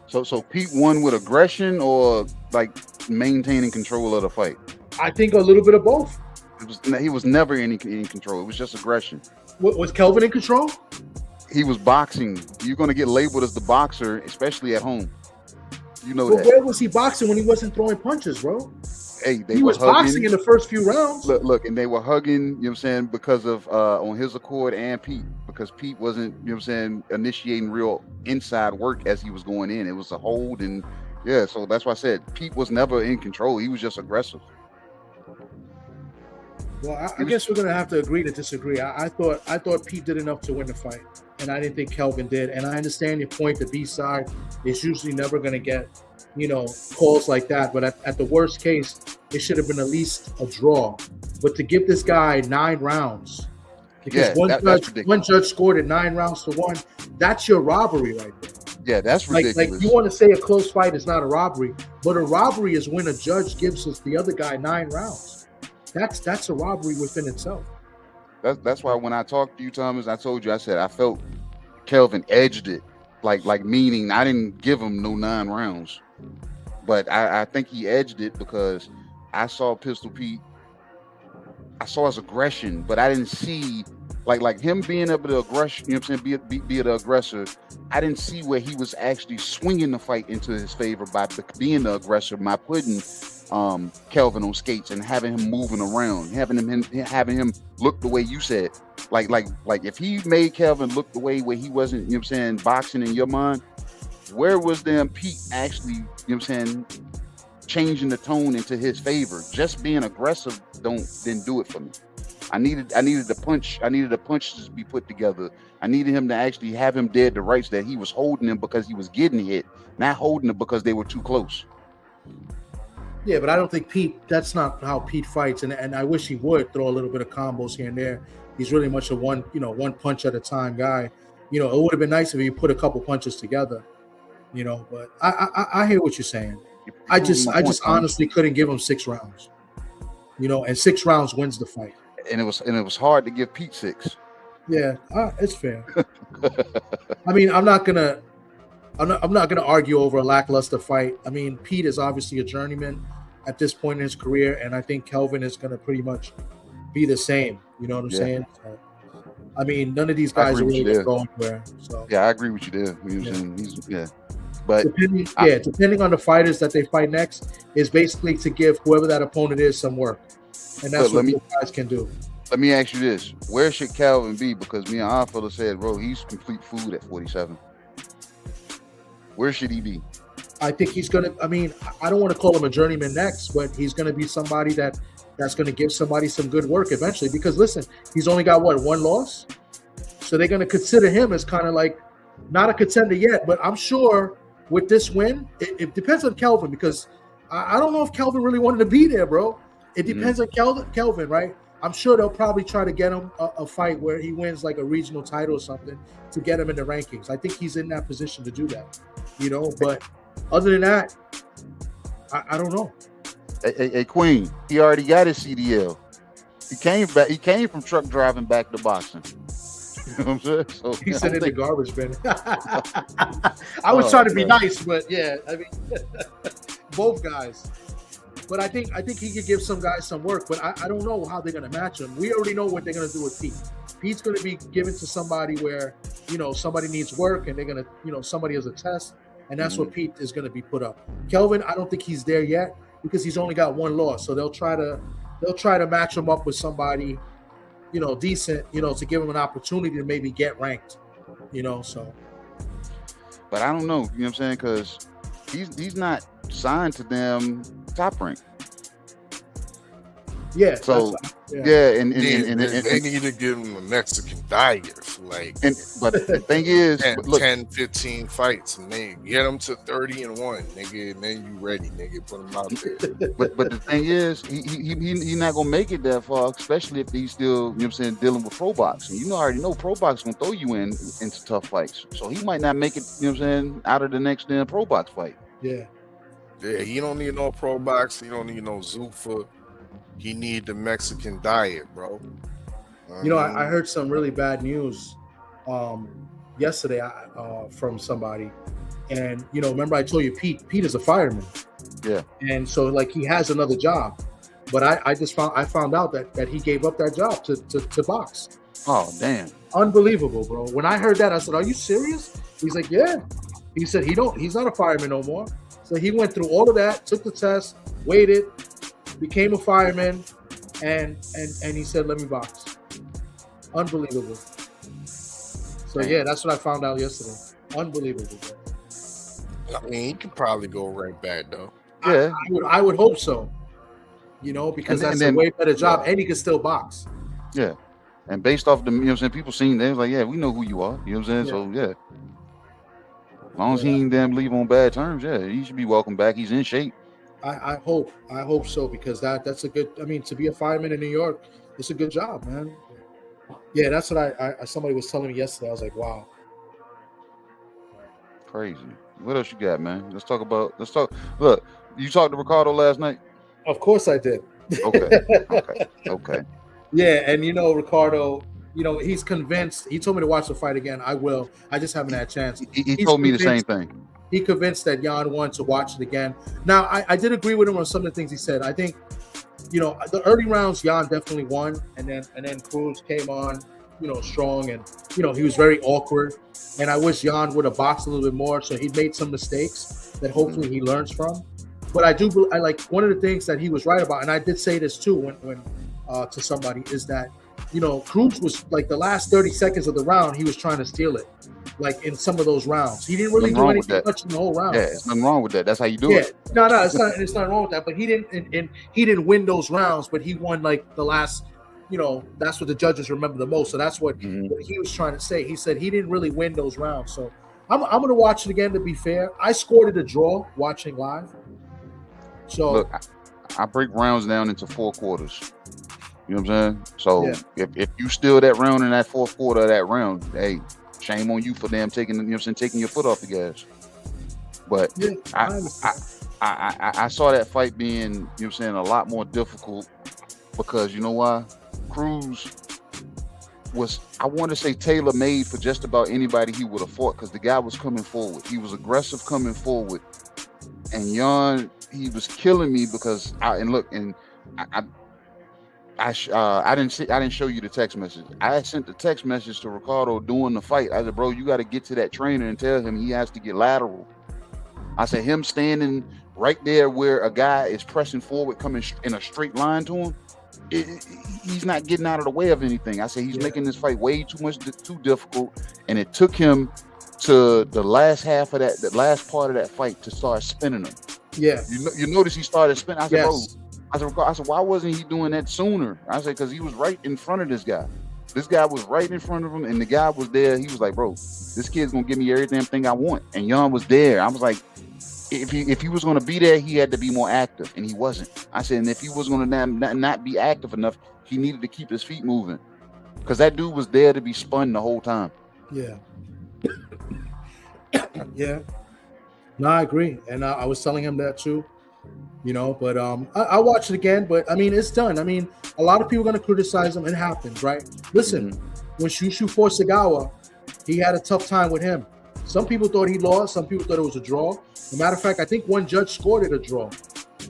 So Pete won with aggression or like maintaining control of the fight? I think a little bit of both. He was never in control. It was just aggression. Was Kelvin in control? He was boxing. You're going to get labeled as the boxer, especially at home. But that. Where was he boxing when he wasn't throwing punches, bro? Hey, he was boxing in the first few rounds. Look, and they were hugging, because of on his accord and Pete, because Pete wasn't, initiating real inside work as he was going in. It was a hold, and so that's why I said Pete was never in control. He was just aggressive. Well, I guess we're gonna have to agree to disagree. I thought Pete did enough to win the fight, and I didn't think Kelvin did. And I understand your point. The B side is usually never gonna get, calls like that. But at the worst case, it should have been at least a draw. But to give this guy 9 rounds, because one judge scored it 9 rounds to 1, that's your robbery right there. Yeah, that's ridiculous. Like you want to say a close fight is not a robbery, but a robbery is when a judge gives the other guy 9 rounds. That's a robbery within itself. That's why when I talked to you, Thomas, I told you, I said I felt Kelvin edged it, like meaning I didn't give him no 9 rounds, but I think he edged it because I saw Pistol Pete. I saw his aggression, but I didn't see like him being able to aggression. Be the aggressor. I didn't see where he was actually swinging the fight into his favor by being the aggressor, by putting Kelvin on skates and having him moving around, having him look the way you said. Like if he made Kelvin look the way where he wasn't, boxing in your mind, where was then Pete actually, changing the tone into his favor? Just being aggressive didn't do it for me. I needed the punch. I needed the punches to be put together. I needed him to actually have him dead to rights that he was holding him because he was getting hit, not holding him because they were too close. Yeah, but I don't think that's not how Pete fights. And I wish he would throw a little bit of combos here and there. He's really much a one punch at a time guy. It would have been nice if he put a couple punches together, but I hear what you're saying. I just honestly couldn't give him 6 rounds, and 6 rounds wins the fight. And it was hard to give Pete 6. Yeah, it's fair. I mean, I'm not gonna argue over a lackluster fight. I mean, Pete is obviously a journeyman at this point in his career, and I think Kelvin is gonna pretty much be the same. You know what I'm saying? So, I mean, none of these guys are really going anywhere. So yeah, I agree with you there. But depending on the fighters that they fight next, is basically to give whoever that opponent is some work, and that's what you guys can do. Let me ask you this: where should Calvin be? Because me and our fella said, bro, he's complete food at 47. Where should he be? I think he's gonna. I mean, I don't want to call him a journeyman next, but he's gonna be somebody that's gonna give somebody some good work eventually. Because listen, he's only got what, one loss, so they're gonna consider him as kind of like not a contender yet. But I'm sure with this win, it depends on Kelvin, because I don't know if Kelvin really wanted to be there, bro. It depends on Kelvin, right? I'm sure they'll probably try to get him a fight where he wins like a regional title or something to get him in the rankings. I think he's in that position to do that, you know. But other than that, I don't know. Hey, Queen, he already got his CDL. He came back. He came from truck driving back to boxing. You know what I'm saying? So, he said in the garbage bin. I was trying to be nice, but yeah, I mean, both guys. But I think he could give some guys some work. But I don't know how they're going to match him. We already know what they're going to do with Pete. Pete's going to be given to somebody where, you know, somebody needs work, and they're going to, you know, somebody has a test, and that's what Pete is going to be put up. Kelvin, I don't think he's there yet because he's only got one loss. So they'll try to match him up with somebody, you know, decent, you know, to give him an opportunity to maybe get ranked, you know. So, but I don't know, you know what I'm saying? Because he's not signed to them Top Rank. Yeah. So and they need to give him a Mexican diet for like. But the thing is, 10, 15 fights, and they get him to 30-1, nigga, and then you ready, nigga. Put him out there. But the thing is, he's not gonna make it that far, especially if he's still, you know what I'm saying, dealing with pro boxing. You know, I already know pro boxing gonna throw you into tough fights, so he might not make it, you know what I'm saying, out of the next pro box fight. Yeah. Yeah, he don't need no pro box. He don't need no Zuffa. He need the Mexican diet, bro. You know, I heard some really bad news yesterday from somebody, and you know, remember I told you Pete is a fireman. Yeah. And so like he has another job, but I found out that he gave up that job to box. Oh damn! Unbelievable, bro. When I heard that, I said, "Are you serious?" He's like, "Yeah." He said he's not a fireman no more. So he went through all of that, took the test, waited, became a fireman, and he said, "Let me box." Unbelievable. So yeah, that's what I found out yesterday. Unbelievable, bro. I mean, he could probably go right back though. Yeah, I would hope so. You know, because that's a way better job, and he can still box. Yeah, and based off the, you know what I'm saying, people seen they was like, yeah, we know who you are. You know what I'm saying? So yeah. As long as he ain't damn leave on bad terms, yeah, he should be welcome back. He's in shape. I hope so, because that's a good. I mean, to be a fireman in New York, it's a good job, man. Yeah, that's what somebody was telling me yesterday. I was like, wow, crazy. What else you got, man? Let's talk. Look, you talked to Ricardo last night. Of course I did. Okay. Yeah, and you know, Ricardo, you know, he's convinced. He told me to watch the fight again. I will. I just haven't had a chance. He told me the same thing. He convinced that Jan wanted to watch it again. Now, I did agree with him on some of the things he said. I think, you know, the early rounds, Jan definitely won, and then Cruz came on, you know, strong, and you know, he was very awkward. And I wish Jan would have boxed a little bit more, so he made some mistakes that hopefully he learns from. But I like one of the things that he was right about, and I did say this too when to somebody, is that, you know, Cruz was like the last 30 seconds of the round, he was trying to steal it. Like in some of those rounds, he didn't really do anything much in the whole round. Yeah, there's nothing wrong with that. That's how you do it. No, it's not wrong with that. But he didn't win those rounds, but he won like the last. You know, that's what the judges remember the most. So that's what he was trying to say. He said he didn't really win those rounds. So I'm going to watch it again. To be fair, I scored it a draw watching live. So look, I break rounds down into 4 quarters. You know what I'm saying? So if you steal that round in that 4th quarter of that round, hey, shame on you for damn taking, you know what I'm saying, taking your foot off the gas. But I saw that fight being, you know what I'm saying, a lot more difficult, because you know why? Cruz was, I want to say, tailor-made for just about anybody he would have fought, because the guy was coming forward. He was aggressive coming forward. And Jan, he was killing me because I didn't show you the text message. I sent the text message to Ricardo during the fight. I said, bro, you got to get to that trainer and tell him he has to get lateral. I said, him standing right there where a guy is pressing forward, coming in a straight line to him, he's not getting out of the way of anything. I said he's making this fight way too difficult, and it took him to the last half of that, the last part of that fight, to start spinning him. Yeah, you notice he started spinning. I said, Yes. bro, I said, why wasn't he doing that sooner? I said, because he was right in front of this guy. This guy was right in front of him, and the guy was there. He was like, bro, this kid's gonna give me every damn thing I want. And Jan was there. I was like, if he was gonna be there, he had to be more active, and he wasn't. I said, and if he was gonna not be active enough, he needed to keep his feet moving, because that dude was there to be spun the whole time. Yeah. Yeah. No, I agree, and I was telling him that too. You know, but I watched it again, but I mean, it's done. I mean, a lot of people are going to criticize him. It happens, right? Listen, when Shushu fought Sagawa, he had a tough time with him. Some people thought he lost. Some people thought it was a draw. As a matter of fact, I think one judge scored it a draw.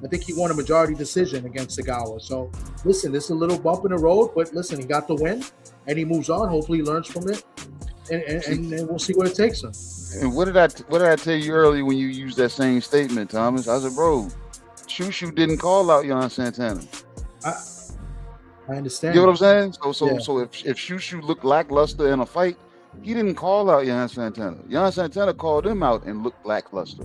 I think he won a majority decision against Sagawa. So, listen, this is a little bump in the road, but listen, he got the win, and he moves on. Hopefully, he learns from it, and we'll see where it takes him. And what did I tell you earlier when you used that same statement, Thomas? I said, bro, Shushu didn't call out Jan Santana. I understand. You know what I'm saying? So Yeah. if Shushu looked lackluster in a fight, he didn't call out Jan Santana. Jan Santana called him out and looked lackluster.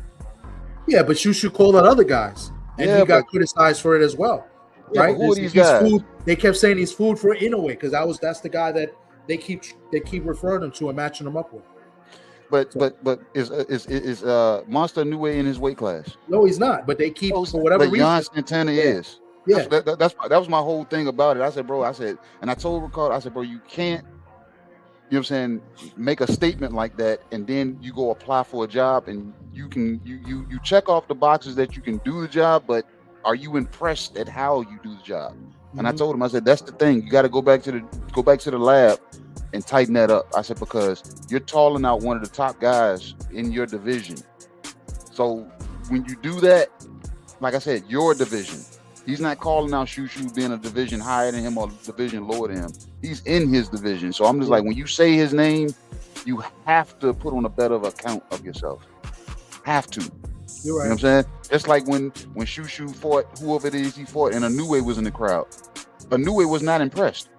Yeah, but Shushu called out other guys, and he got criticized for it as well. Yeah, Right? but who are these guys? Food, they kept saying he's food for Inoue because that's the guy that they keep referring him to and matching him up with. But is Monster Inoue in his weight class? No, he's not. But they keep for whatever reason. Jan Santana is. Yeah. That was my whole thing about it. I said, bro, and I told Ricardo, I said, bro, you can't, you know what I'm saying, make a statement like that and then you go apply for a job and you check off the boxes that you can do the job, but are you impressed at how you do the job? And I told him, I said, that's the thing. You got to go back to the lab and tighten that up. I said, because you're calling out one of the top guys in your division. So when you do that, like I said, your division. He's not calling out Shushu being a division higher than him or a division lower than him. He's in his division. So I'm just like, when you say his name, you have to put on a better account of yourself. Have to. You're right. You know what I'm saying? Just like when Shushu fought whoever it is he fought and Inoue was in the crowd. Inoue was not impressed.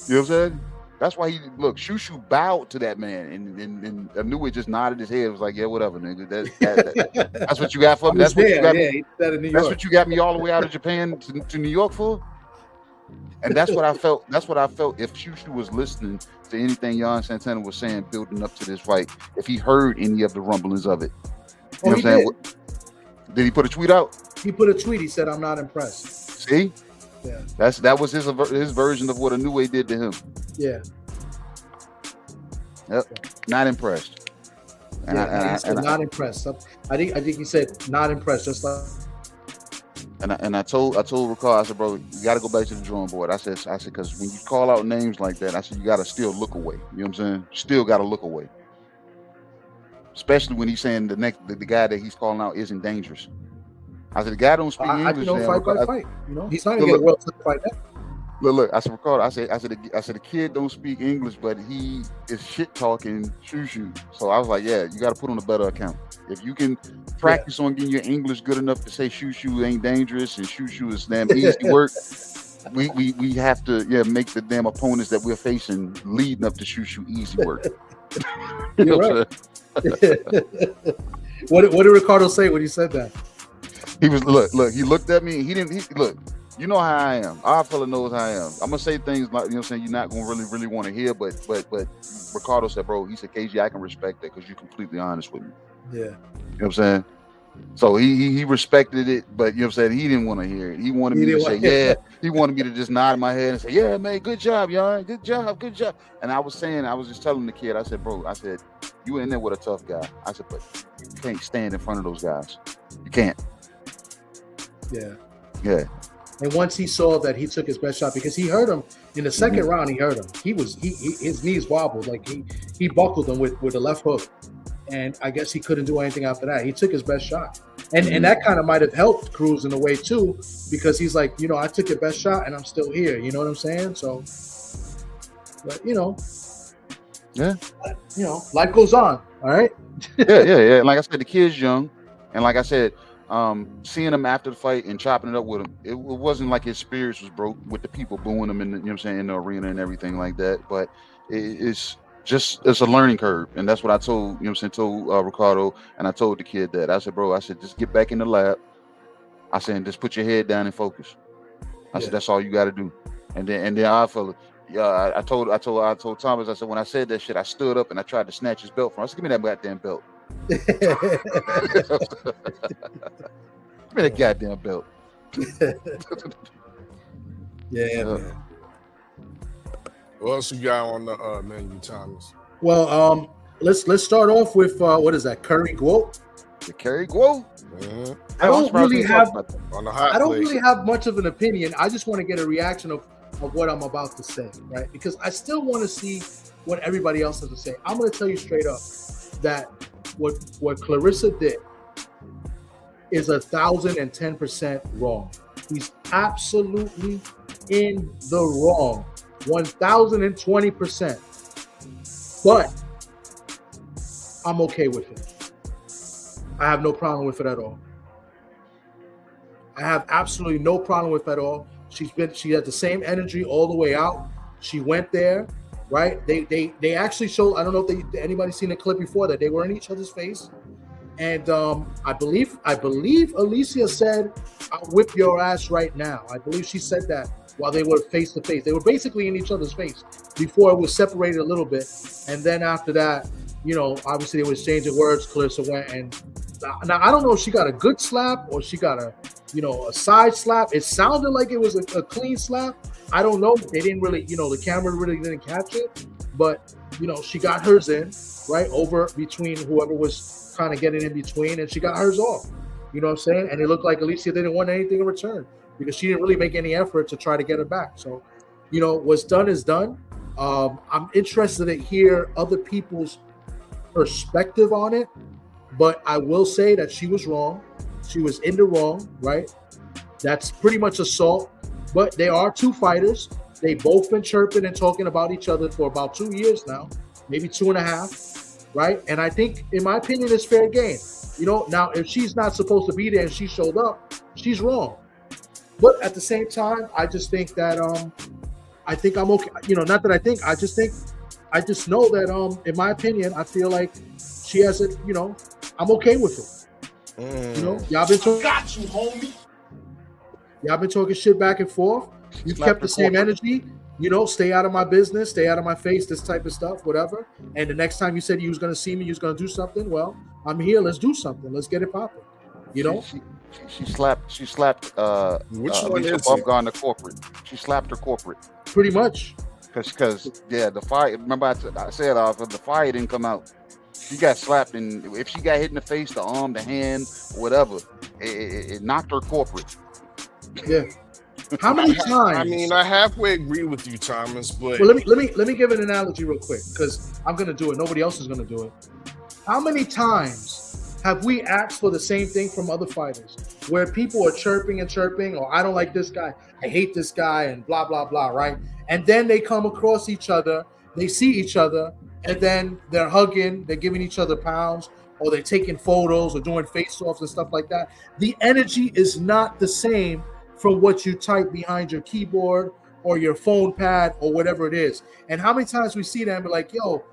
You know what I'm saying? That's why Shushu bowed to that man, and Inoue just nodded his head. It was like, yeah, whatever, nigga. That's what you got for me. That's what you got me. That's what you got me all the way out of Japan to New York for. And that's what I felt. That's what I felt if Shushu was listening to anything Jan Santana was saying building up to this fight. If he heard any of the rumblings of it, you know what I'm saying? Did he put a tweet out? He put a tweet. He said, "I'm not impressed." See. Yeah. That was his version of what Inoue did to him. Yeah. Yep. Not impressed. Not impressed. I think he said not impressed. Just like. And I told Ricardo, I said, bro, you got to go back to the drawing board. I said, because when you call out names like that, I said, you got to still look away. You know what I'm saying? Still got to look away. Especially when he's saying the guy that he's calling out isn't dangerous. I said, the guy don't speak English. Fight by fight. You know, he's not gonna get a world fight now. Look. I said, Ricardo. I said, the kid don't speak English, but he is shit talking Shushu. So I was like, yeah, you got to put on a better account. If you can practice on getting your English good enough to say Shushu ain't dangerous and Shushu is damn easy work, we have to make the damn opponents that we're facing leading up to Shushu easy work. You know right. What did Ricardo say when he said that? He was look. He looked at me. He look. You know how I am. Our fella knows how I am. I'm gonna say things like, you know what I'm saying, you're not gonna really want to hear, but Ricardo said, bro, he said, KG, I can respect that because you're completely honest with me. Yeah. You know what I'm saying? So he respected it, but you know what I'm saying, he didn't want to hear it. He wanted me to say, yeah. He wanted me to just nod my head and say, yeah, man, good job, Jan. Good job. And I was just telling the kid, I said, bro, I said, you in there with a tough guy. I said, but you can't stand in front of those guys. You can't. Yeah. Yeah. And once he saw that he took his best shot, because he hurt him in the second round, he hurt him. His knees wobbled, like he buckled him with a left hook, and I guess he couldn't do anything after that. He took his best shot, and that kind of might have helped Cruz in a way too, because he's like, you know, I took your best shot and I'm still here. You know what I'm saying? So, but you know, life goes on. All right. yeah. Like I said, the kid's young, and like I said, seeing him after the fight and chopping it up with him, it wasn't like his spirits was broke with the people booing him in the, you know what I'm saying, in the arena and everything like that. But it's a learning curve, and that's what I told, you know what I'm saying, told Ricardo, and I told the kid that. I said, bro, I said, just get back in the lab. I said, and just put your head down and focus. I said, that's all you got to do. And then I felt, I told Thomas, I said, when I said that shit, I stood up and I tried to snatch his belt from him. I said, give me that goddamn belt. Give me that goddamn belt. Man. What else you got on the menu, Thomas? Well, let's start off with what is that? Curry Gwoat. The Curry Gwoat. Mm-hmm. I don't really have much of an opinion. I just want to get a reaction of what I'm about to say, right? Because I still want to see what everybody else has to say. I'm going to tell you straight up that what Clarissa did is 1,010% wrong. He's absolutely in the wrong, 1,020%. But I'm okay with it. I have no problem with it at all. I have absolutely no problem with it at all. She had the same energy all the way out. She went there, right? They actually showed, I don't know if anybody seen a clip before that, they were in each other's face. And I believe Alicia said, "I'll whip your ass right now." I believe she said that while they were face to face. They were basically in each other's face before it was separated a little bit. And then after that, you know, obviously they were exchanging words. Clarissa went and now I don't know if she got a good slap or she got a side slap. It sounded like it was a clean slap. I don't know. They didn't really, the camera really didn't catch it. But, she got hers in, right, over between whoever was kind of getting in between, and she got hers off. You know what I'm saying? And it looked like Alicia didn't want anything in return because she didn't really make any effort to try to get her back. So, what's done is done. I'm interested to hear other people's perspective on it. But I will say that she was wrong. She was in the wrong, right? That's pretty much assault. But they are two fighters. They both been chirping and talking about each other for about 2 years now, maybe 2.5, right? And I think, in my opinion, it's fair game. Now if she's not supposed to be there and she showed up, she's wrong. But at the same time, I just think that I think I'm okay. Not that I think, I just know that in my opinion, I feel like she has it, I'm okay with it. Y'all been talking. Got you, homie. Y'all been talking shit back and forth. You kept the same energy. Stay out of my business, stay out of my face, this type of stuff, whatever. And the next time you said you was gonna see me, you was gonna do something. Well, I'm here. Let's do something. Let's get it popping. She slapped. Which one is Bumgarner corporate? She slapped her corporate. Pretty much. Because the fire. Remember I said the fire didn't come out. She got slapped, and if she got hit in the face, the arm, the hand, whatever, it knocked her corporate. Yeah. How many times? I mean, I halfway agree with you, Thomas. But well, let me give an analogy real quick because I'm gonna do it. Nobody else is gonna do it. How many times have we asked for the same thing from other fighters, where people are chirping and chirping, or I don't like this guy, I hate this guy, and blah blah blah, right? And then they come across each other, they see each other, and then they're hugging, they're giving each other pounds, or they're taking photos or doing face-offs and stuff like that. The energy is not the same from what you type behind your keyboard or your phone pad or whatever it is. And how many times we see them and be like, yo,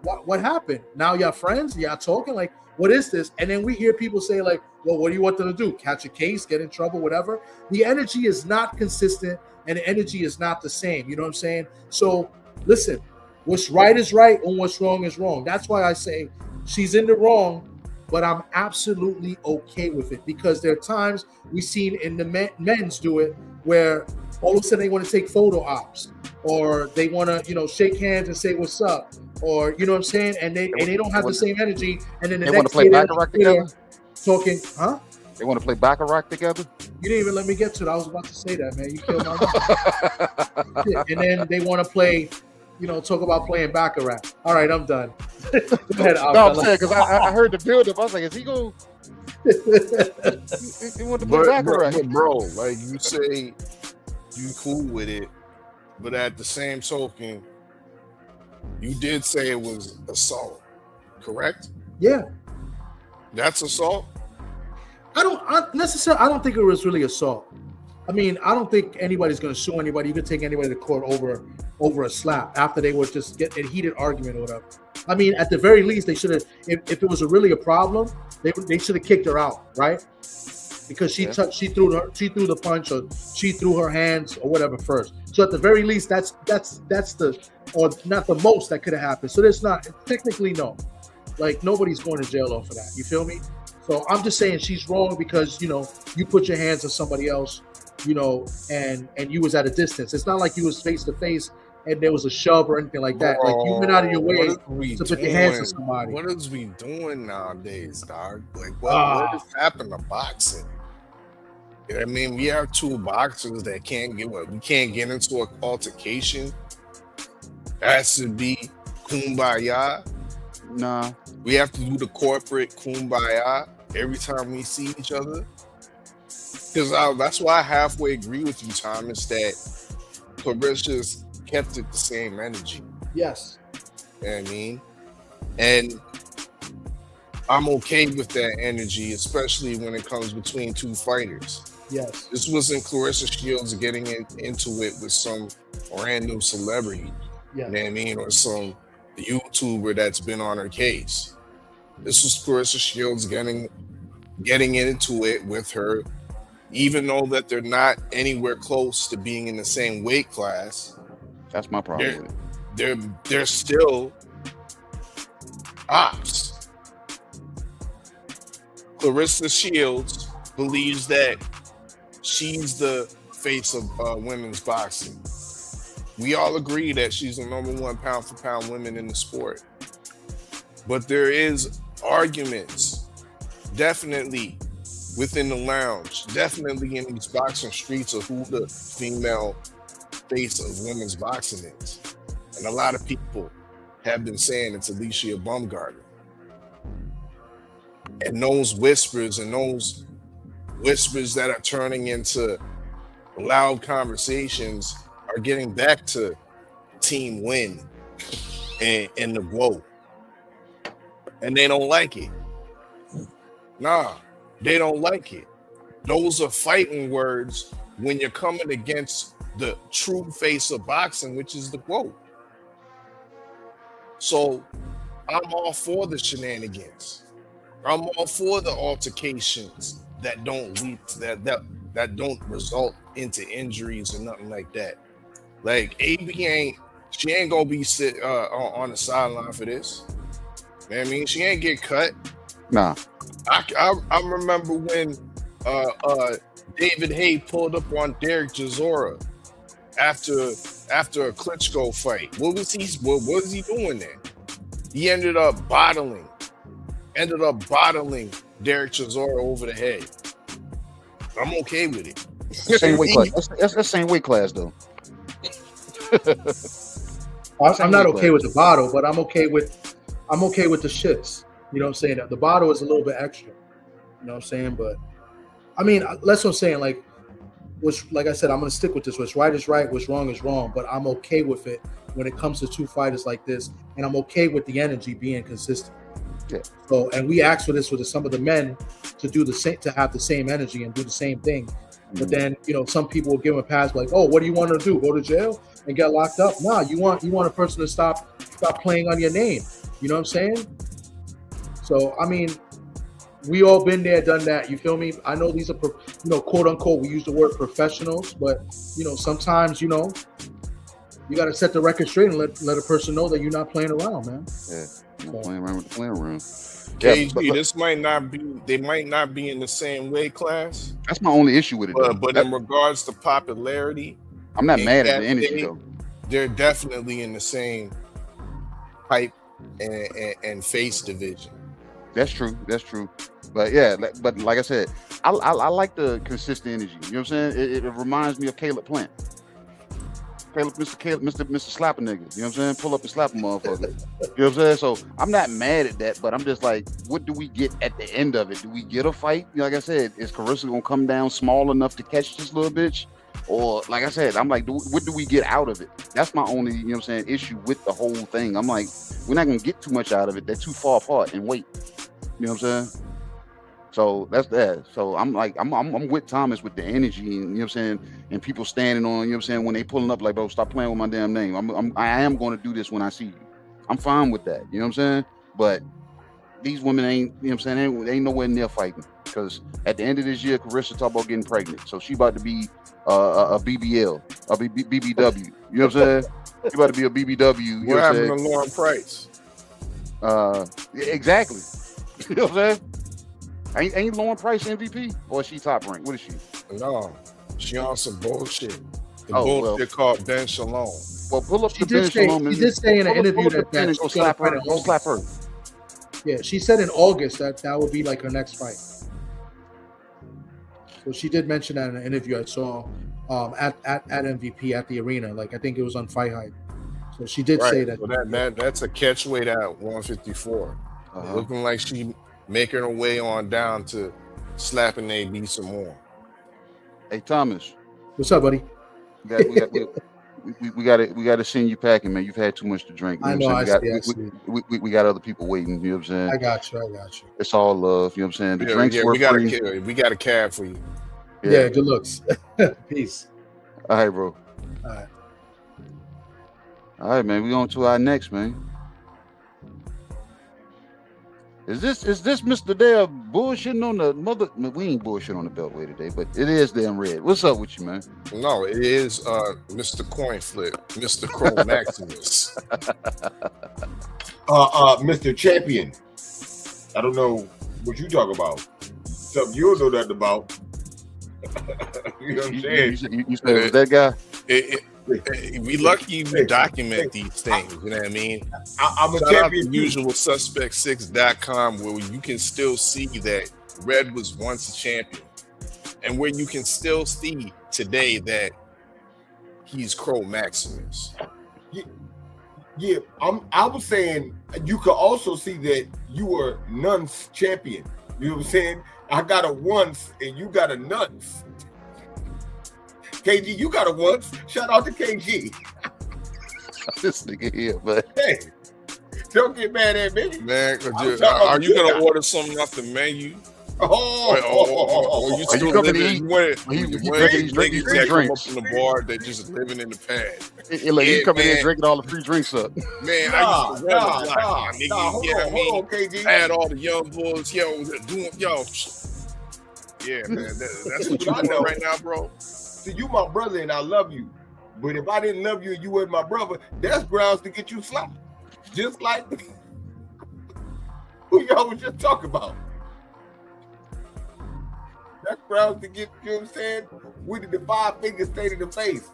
what happened? Now y'all friends? Y'all talking? Like, what is this? And then we hear people say like, well, what do you want them to do? Catch a case, get in trouble, whatever. The energy is not consistent and the energy is not the same. You know what I'm saying? So listen, what's right is right and what's wrong is wrong. That's why I say she's in the wrong, but I'm absolutely okay with it because there are times we've seen in the men's do it where all of a sudden they want to take photo ops or they want to, shake hands and say what's up, or you know what I'm saying, and they don't have the same energy. And then the next want to play baccarat together. Talking, huh? They want to play baccarat together. You didn't even let me get to it. I was about to say that, man. You killed my mind. And then they want to play. Talk about playing baccarat. All right, I'm done. Go ahead, no, I'm saying because I heard the build up. I was like, is he going? He want to play baccarat, but bro, like you say, you cool with it, but at the same token, you did say it was assault, correct? Yeah, that's assault. I don't think it was really assault. I mean, I don't think anybody's going to sue anybody. You could take anybody to court over a slap after they were just getting a heated argument or whatever. I mean, at the very least, they should have. If it was really a problem, they should have kicked her out, right? Because she threw the punch, or she threw her hands or whatever first. So at the very least, that's the, or not the most that could have happened. So there's not technically no, like nobody's going to jail off of that. You feel me? So I'm just saying she's wrong because you put your hands on somebody else, and you was at a distance. It's not like you was face to face and there was a shove or anything like that. Like you went out of your way to put your hands on somebody. What is we doing nowadays, dog? Like what has happened to boxing? You know what I mean? We have two boxers that we can't get into an altercation. It has to be kumbaya. Nah. We have to do the corporate kumbaya every time we see each other. Because that's why I halfway agree with you, Thomas, that Clarissa's kept it the same energy. Yes. You know what I mean? And I'm okay with that energy, especially when it comes between two fighters. Yes. This wasn't Clarissa Shields getting into it with some random celebrity. Yeah. You know what I mean? Or some YouTuber that's been on her case. This was Clarissa Shields getting into it with her, even though that they're not anywhere close to being in the same weight class. That's my problem. They're still ops. Clarissa Shields believes that she's the face of women's boxing. We all agree that she's the #1 pound for pound women in the sport. But there is arguments, definitely within the lounge, definitely in these boxing streets, of who the female face of women's boxing is. And a lot of people have been saying it's Alicia Baumgartner. And those whispers that are turning into loud conversations are getting back to Team Win and the Gwoat. And they don't like it. Nah, they don't like it. Those are fighting words when you're coming against the true face of boxing, which is the Gwoat. So I'm all for the shenanigans. I'm all for the altercations that don't lead to that don't result into injuries or nothing like that. Like AB ain't gonna be on the sideline for this. You know what I mean? She ain't get cut. Nah. I remember when David Haye pulled up on Derek Chisora after a Klitschko fight. What was he doing there? He ended up bottling Derek Chisora over the head. I'm okay with it. Same weight class. That's the same weight class though. I'm not okay with the bottle, but I'm okay with the shits. You know what I'm saying? The bottle is a little bit extra. You know what I'm saying? But I mean, that's what I'm saying. Like I said, I'm gonna stick with this. What's right is right, what's wrong is wrong. But I'm okay with it when it comes to two fighters like this, and I'm okay with the energy being consistent. Yeah. So, and we asked for this for some of the men to do the same, to have the same energy and do the same thing. But then, some people will give them a pass, like, "Oh, what do you want to do? Go to jail and get locked up?" Nah, you want a person to stop playing on your name. You know what I'm saying? So, I mean, we all been there, done that. You feel me? I know these are, quote unquote, we use the word professionals, but sometimes, you got to set the record straight and let a person know that you're not playing around, man. Yeah, not playing around with the playing around. KG, they might not be in the same weight class. That's my only issue with it. But in regards to popularity, I'm not mad at the energy though. They're definitely in the same hype and face division. That's true. But yeah, but like I said, I like the consistent energy. You know what I'm saying? It reminds me of Caleb Plant. Mr. Slap a nigga. You know what I'm saying? Pull up and slap a motherfucker. You know what I'm saying? So I'm not mad at that, but I'm just like, what do we get at the end of it? Do we get a fight? Like I said, is Clarissa gonna come down small enough to catch this little bitch? Or like I said, I'm like, what do we get out of it? That's my only, you know what I'm saying, issue with the whole thing. I'm like, we're not gonna get too much out of it. They're too far apart and wait. You know what I'm saying? So that's that. So I'm like, I'm with Thomas with the energy, and you know what I'm saying, and people standing on, you know what I'm saying, when they pulling up, like, bro, stop playing with my damn name. I am going to do this when I see you. I'm fine with that. You know what I'm saying? But these women ain't, you know what I'm saying, they ain't nowhere near fighting. Because at the end of this year, Carissa talked about getting pregnant, so she about to be a BBL, a BBW. You know what I'm saying? She about to be a BBW. You know What what I'm happened saying? to Lauren Price? Exactly. You know what I'm saying? Ain't Lauren Price MVP, or is she top rank? What is she? No, she on some bullshit. The Oh, bullshit called Ben Shalom. Well, pull up She the did Ben say, Shalom. she did say in an interview that that go she's gonna slap fight her. in Go slap her. Yeah, she said in August that would be like her next fight. So she did mention that in an interview I saw at MVP at the arena. Like, I think it was on Fight Hype. So she did say that. So that's a catch weight at 154. Looking like she making her way on down to slapping AB some more. Hey Thomas, what's up, buddy? We got to send you packing, man. You've had too much to drink. You I know know. what I'm saying? We got other people waiting. You know what I'm saying? I got you. It's all love. You know what I'm saying? The drinks were free. We got a cab for you. Yeah, good looks. Peace. All right, bro. All right, man. We on to our next, man. Is this Mr. Dale bullshitting on the mother? We ain't bullshit on the Beltway today, but it is damn red. What's up with you, man? No, it is Mr. Coin Flip, Mr. Crow Maximus. Mr. Champion. I don't know what you talk about. Something you don't know nothing about. You know what I'm saying? You said it was that guy? We lucky we document these things, you know what I mean? I'm a Shout champion. out to usualsuspect6.com, where you can still see that Red was once a champion, and where you can still see today that he's Crow Maximus. Yeah, I was saying you could also see that you were none's champion. You know what I'm saying? I got a once and you got a nuts. KG, you got a once. Shout out to KG. This nigga here, but hey, don't get mad at me. Man, are you gonna order something off the menu? Or you still living? Niggas that come up in the bar that just living in the pad. You coming in drinking all the free drinks up. Man, I used to run the block. Hold on, KG. I had all the young boys, doing. Yeah, man, that's what you doing right now, bro. See, you my brother and I love you. But if I didn't love you and you weren't my brother, that's grounds to get you slapped. Just like who y'all was just talking about. That's grounds to get, you know what I'm saying? We did the 5 fingers straight in the face.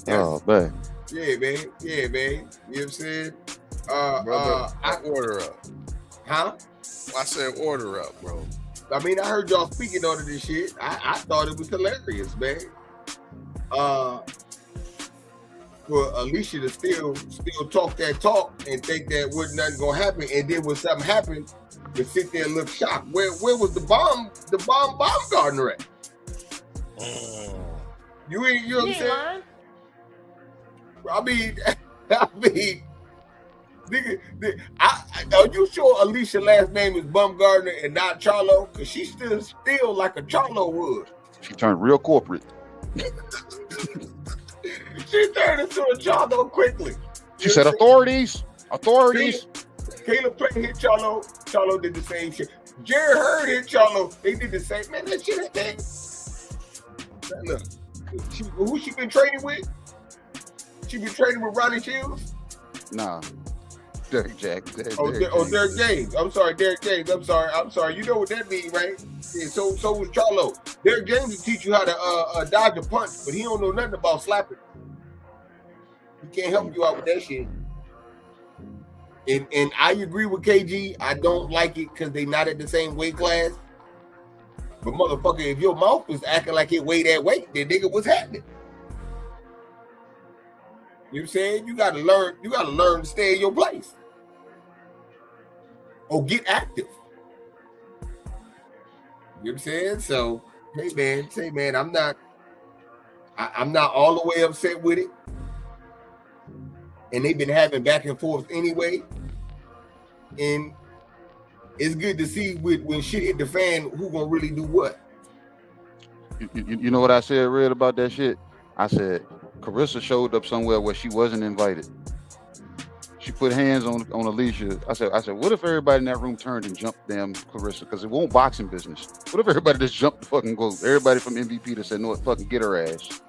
Oh, man. Yeah, man. You know what I'm saying? Brother, I order up. Huh? I said order up, bro. I mean, I heard y'all speaking on this shit. I thought it was hilarious, man. For Alicia to still talk that talk and think that wasn't nothing gonna happen, and then when something happened, to sit there and look shocked. Where was the bomb gardener at? You know what I'm saying? I mean, nigga, are you sure Alicia last name is Bumgardner and not Charlo? Because she's still like a Charlo would. She turned real corporate. She turned into a Charlo quickly. She said, authorities. Caleb Play hit Charlo. Charlo did the same shit. Jerry Hurd hit Charlo. They did the same. Man, that shit ain't thing. Look, who she been training with? She been training with Ronnie Shields? Nah. Derek James. Derek James. I'm sorry, Derek James. I'm sorry. You know what that means, right? Yeah, so was Charlo. Derek James will teach you how to dodge a punch, but he don't know nothing about slapping. He can't help you out with that shit. And I agree with KG. I don't like it because they not at the same weight class. But motherfucker, if your mouth was acting like it weighed that weight, then nigga, what's happening? You know what I'm saying? You gotta learn to stay in your place. Or get active. You know what I'm saying? So, hey man, I'm not all the way upset with it. And they've been having back and forth anyway. And it's good to see when shit hit the fan, who gonna really do what. You know what I said, Red, about that shit? I said Carissa showed up somewhere where she wasn't invited. She put hands on Alicia. I said, what if everybody in that room turned and jumped damn Carissa? Because it won't boxing business. What if everybody just jumped the fucking Gwoat? Everybody from MVP that said, no, fucking get her ass.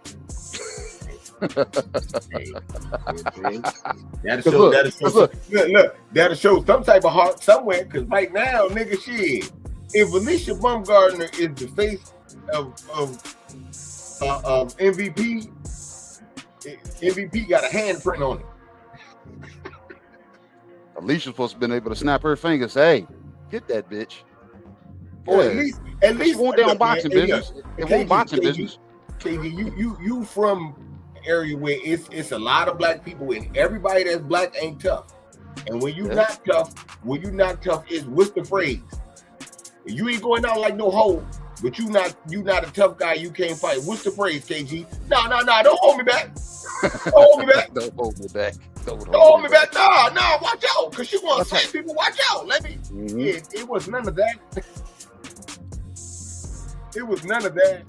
That'll show some type of heart somewhere. Because right now, nigga, shit. If Alicia Baumgartner is the face of MVP, MVP got a handprint on it. Alicia's supposed to have been able to snap her fingers. Hey, get that bitch. Or at least won't down boxing business. It won't boxing business. KG, you from an area where it's a lot of black people, and everybody that's black ain't tough. And when you not tough, is what's the phrase? You ain't going out like no hoe, but you not a tough guy. You can't fight. What's the phrase, KG? No, don't hold me back. Don't hold me back. Don't hold me back. Don't hold me back. No, watch out, because you want to say people, watch out. Let me. Yeah, it was none of that. It was none of that.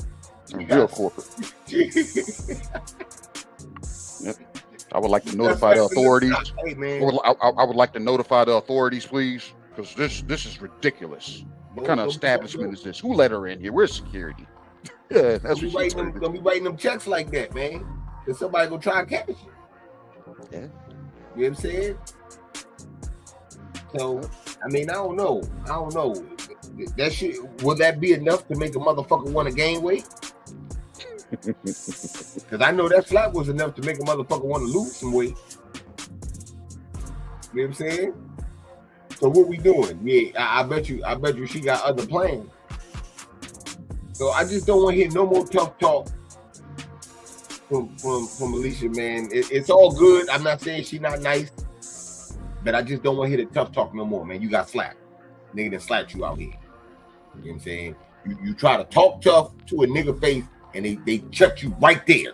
Real corporate. Yep. I would like to notify the authorities. Hey, man. I would like to notify the authorities, please, because this is ridiculous. What kind of establishment is this? Who let her in here? Where's security? Yeah, that's what she's doing. Don't be writing them checks like that, man. Cause somebody gonna try and catch you. Yeah. You know what I'm saying? So, I mean, I don't know. That shit, will that be enough to make a motherfucker want to gain weight? Because I know that slap was enough to make a motherfucker want to lose some weight. You know what I'm saying? So what we doing? Yeah, I bet you she got other plans. So I just don't want to hear no more tough talk from Alicia, man. It's all good. I'm not saying she not nice, but I just don't want to hear the tough talk no more, man. You got slapped. Nigga that slapped you out here. You know what I'm saying? You try to talk tough to a nigga face and they check you right there.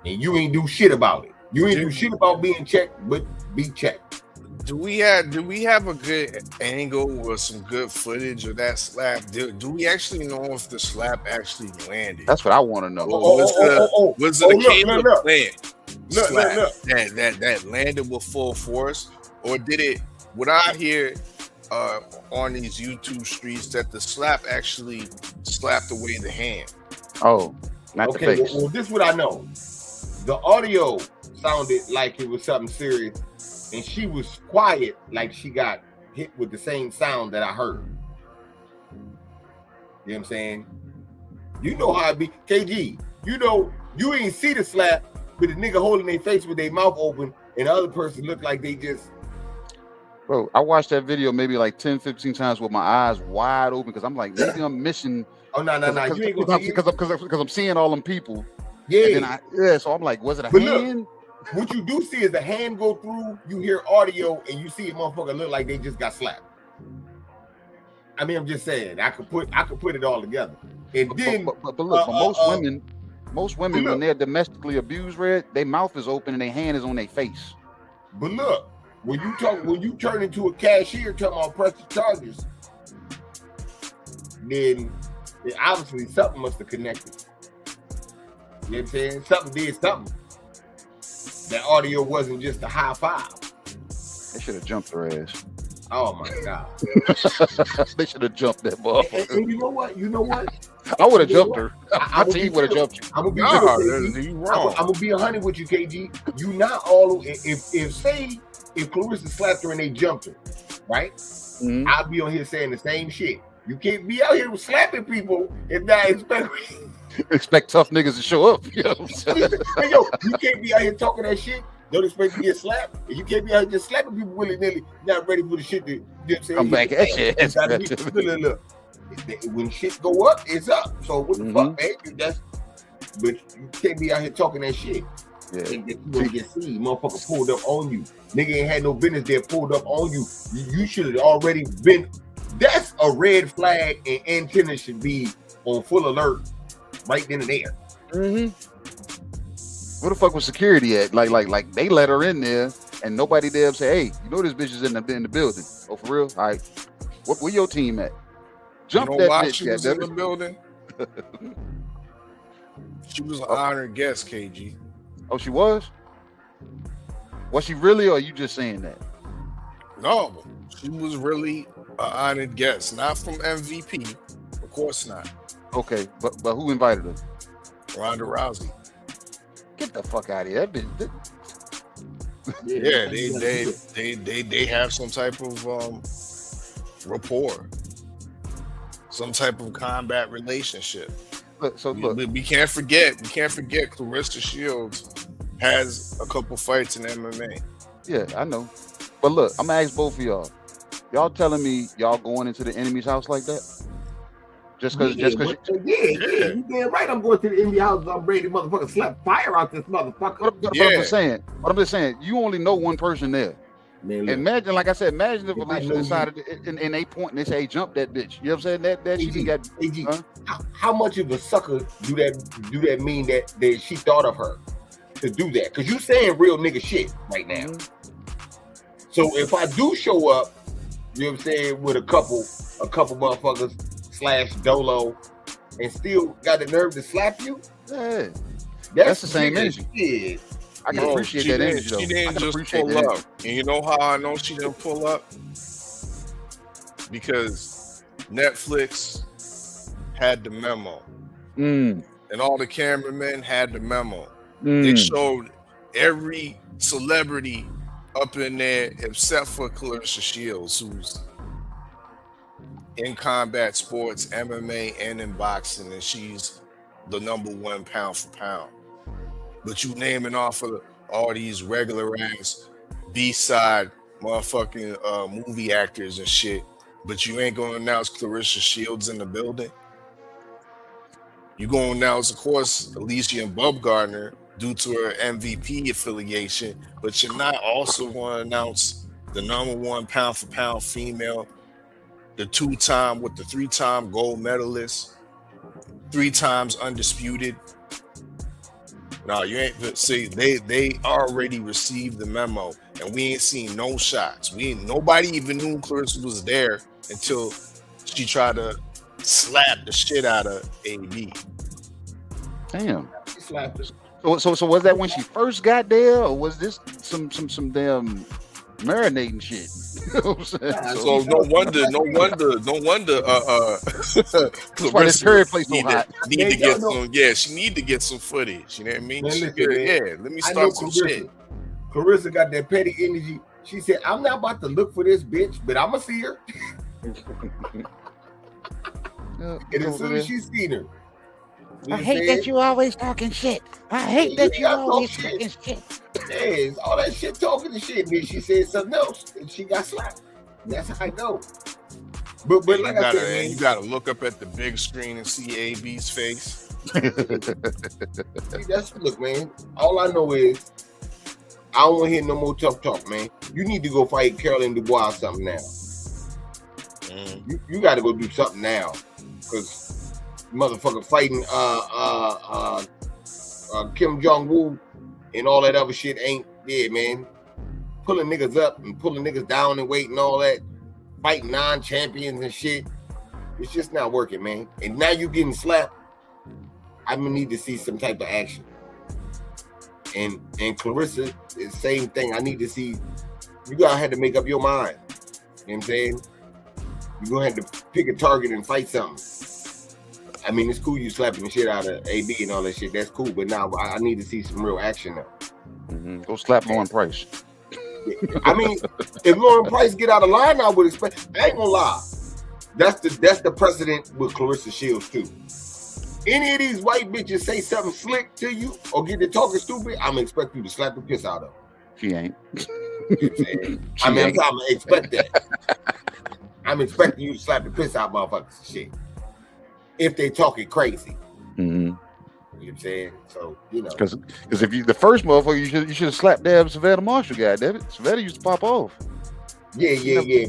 And you ain't do shit about it. You ain't do shit about being checked, but be checked. Do we have a good angle or some good footage of that slap? Do we actually know if the slap actually landed? That's what I want to know. Was it a Caleb Plant slap that landed with full force, or did it? What I hear on these YouTube streets that the slap actually slapped away the hand. Oh, not the face. Well, this is what I know. The audio sounded like it was something serious. And she was quiet, like she got hit with the same sound that I heard. You know what I'm saying? You know how it be. KG, you know, you ain't see the slap, but the nigga holding their face with their mouth open, and the other person looked like they just... Bro, I watched that video maybe like 10, 15 times with my eyes wide open, because I'm like, maybe I'm missing... Oh, no. You ain't gonna see it. Because I'm seeing all them people. Yeah. So I'm like, was it a hand? What you do see is the hand go through, you hear audio, and you see a motherfucker look like they just got slapped. I mean, I'm just saying, I could put it all together. And then, but look, most women when they're domestically abused, Red, their mouth is open and their hand is on their face. But look, when you turn into a cashier talking about press charges, then obviously something must have connected. You know what I'm saying? Something did something. That audio wasn't just a high five. They should have jumped her ass. Oh my God. They should have jumped that motherfucker. And you know what? I would have jumped her. My team would have jumped you. I'm gonna be 100 with you, KG. You not all if Clarissa slapped her and they jumped her, right? Mm-hmm. I'll be on here saying the same shit. You can't be out here slapping people and not expect tough niggas to show up. You know what I'm saying? Hey, yo, you can't be out here talking that shit. Don't expect to get slapped. And you can't be out here just slapping people willy-nilly, not ready for the shit to come back at you. Look. When shit go up, it's up. So what the fuck, man? But you can't be out here talking that shit. Yeah. And you gonna get seen. Motherfucker pulled up on you. Nigga ain't had no business there, pulled up on you. You should have already been. That's a red flag, and antenna should be on full alert right then and there. Where the fuck was security at? Like they let her in there, and nobody there say, hey, you know this bitch is in the building. Oh, for real? All right. Where your team at? Jump that why bitch, she was in the building? She was an honored guest, KG. Oh, she was? Was she really, or are you just saying that? No, she was really an honored guest, not from MVP. Of course not. Okay, but who invited her? Ronda Rousey. Get the fuck out of here. That bitch. Yeah, they have some type of rapport, some type of combat relationship. Look, we can't forget Clarissa Shields has a couple fights in MMA. Yeah, I know. But look, I'm gonna ask both of y'all. Y'all telling me y'all going into the enemy's house like that? Just because you damn right. I'm going to the enemy house. I'm ready to motherfucker slap fire out this motherfucker. What I'm just saying, you only know one person there. Man, imagine, like I said, imagine if Alicia decided in a point and they say, hey, jump that bitch. You know what I'm saying? That she got. How much of a sucker do that mean that she thought of her to do that? Because you saying real nigga shit right now. So if I do show up, you know what I'm saying, with a couple motherfuckers / dolo and still got the nerve to slap you, yeah, that's the same energy. Shit. I can appreciate that energy though. She didn't just pull up. And you know how I know she didn't pull up? Because Netflix had the memo. And all the cameramen had the memo. They showed every celebrity up in there except for Clarissa Shields, who's in combat sports, MMA, and in boxing, and she's the #1 pound for pound. But you naming off of all these regular ass B-side motherfucking movie actors and shit, but you ain't gonna announce Clarissa Shields in the building. You gonna announce, of course, Alicia and Bub Gardner due to her MVP affiliation, but you're not also gonna announce the #1 pound for pound female, the 3-time gold medalist, 3 times undisputed. No, you ain't. See, they already received the memo, and we ain't seen no shots. Nobody even knew Clarissa was there until she tried to slap the shit out of AB. Damn. She slapped her. So was that when she first got there, or was this some damn marinating shit? You know what I'm saying? So no wonder. Clarissa need to get some. Yeah, she need to get some footage. You know what I mean? Let me start some shit. Clarissa got that petty energy. She said, "I'm not about to look for this bitch, but I'ma see her." And as soon as she seen her, I hate that you always talking shit. I hate that you always talking shit. Yeah, all that shit talking and shit. And then she said something else, and she got slapped. That's how I know. But like I said, man, you gotta look up at the big screen and see AB's face. Look, man. All I know is I don't want to hear no more tough talk, man. You need to go fight Caroline Dubois or something now. You got to go do something now, because motherfucker fighting Kim Jong-woo and all that other shit ain't there, man. Pulling niggas up and pulling niggas down and weight and all that, fighting non-champions and shit. It's just not working, man. And now you getting slapped. I'm gonna need to see some type of action. And Clarissa is the same thing. I need to see. You gotta have to make up your mind. You know what I'm saying? You're gonna have to pick a target and fight something. I mean, it's cool you slapping the shit out of AB and all that shit. That's cool, but now I need to see some real action now. Go slap Lauren Price. I mean, if Lauren Price get out of line, I would expect. I ain't gonna lie. That's the precedent with Clarissa Shields too. Any of these white bitches say something slick to you or get to talking stupid, I'm gonna expect you to slap the piss out of them. She ain't. I'm gonna expect that. I'm expecting you to slap the piss out of motherfuckers and shit. If they talking crazy. You know what I'm saying? So, you know. Because if you the first motherfucker, you should have slapped damn Savannah Marshall guy, David. Savannah used to pop off. Yeah.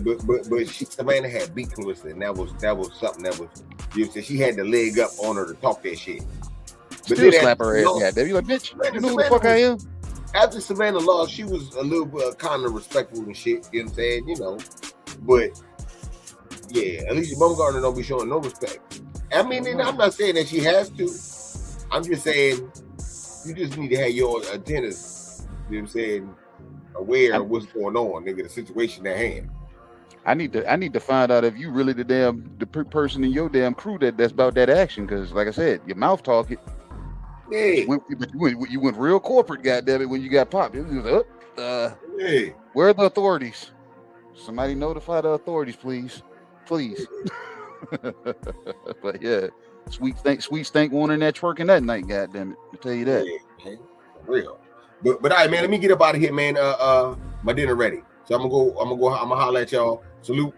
But Savannah had beat Clarissa, and that was something that was, you know, she had the leg up on her to talk that shit. But still slap her ass, yeah. David, you like, bitch, you know who the fuck I am? after Savannah lost, she was a little bit kind of respectful and shit. You know what I'm saying? You know, but yeah, at least Baumgartner don't be showing no respect. I mean, and I'm not saying that she has to. I'm just saying you just need to have your antennas, you know what I'm saying, aware of what's going on, nigga, the situation at hand. I need to find out if you really the person in your damn crew that's about that action, because like I said, your mouth talk it. Yeah. You went real corporate, goddamn it, when you got popped. It was yeah. Where are the authorities? Somebody notify the authorities, please. Please. But yeah, Sweet Stank wanting that twerking that night, goddamn it. I tell you that. Yeah, man. For real. But all right, man, let me get up out of here, man. My dinner ready. So I'm gonna holler at y'all. Salute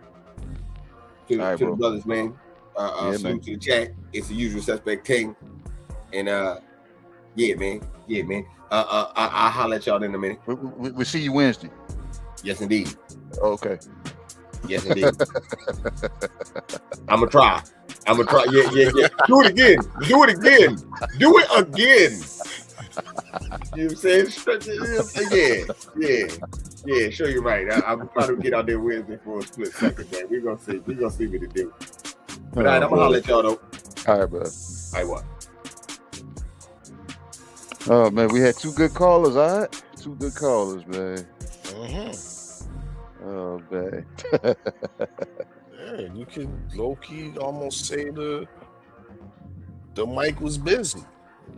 to the brothers, man. Salute man. To the chat. It's the usual suspect King. And yeah, man. I'll holler at y'all in a minute. We'll see you Wednesday. Yes, indeed. Okay. Yes, indeed. I'm gonna try. Yeah. Do it again. Do it again. You know what I'm saying? Yeah. Sure, you're right. I'm trying to get out there Wednesday for a split second, man. We're gonna see what to do. But all right, I'm gonna holler at y'all though. All right, bro. All right, what? Oh man, we had two good callers, all right? Two good callers, man. Oh man. Yeah, you can low key almost say the mic was busy.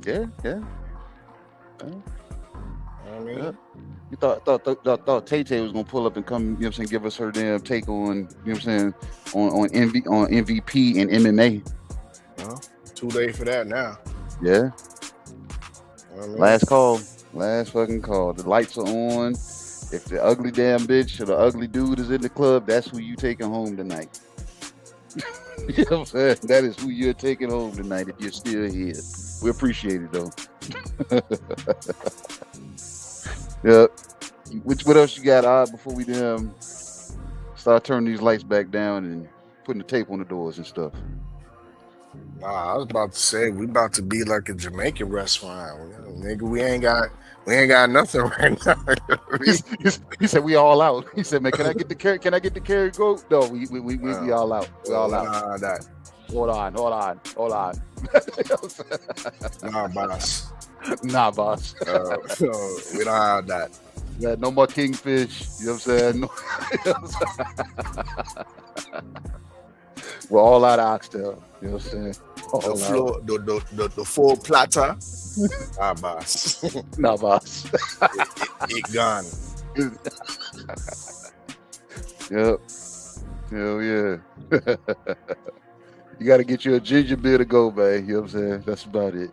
Yeah. I mean, you thought Tay was gonna pull up and come, you know what I'm saying, give us her damn take on, you know what I'm saying, on MVP and MMA. Well, too late for that now. Yeah. I mean, Last fucking call. The lights are on. If the ugly damn bitch or the ugly dude is in the club, that's who you taking home tonight. You know what I'm saying? That is who you're taking home tonight if you're still here. We appreciate it though. Yep. What else you got, before we start turning these lights back down and putting the tape on the doors and stuff? Nah, I was about to say we about to be like a Jamaican restaurant. Nigga, we ain't got nothing right now. He said we all out. He said, man, can I get the carry Gwoat? No, we all out. We all out. That. Hold on. Nah, boss. We don't have that. Yeah, no more kingfish. You know what I'm saying? We're all out of oxtail. You know what I'm saying? The full platter. Nah, boss. Nah, boss. It gone. Yep. Hell yeah. You got to get you a ginger beer to go, man. You know what I'm saying? That's about it.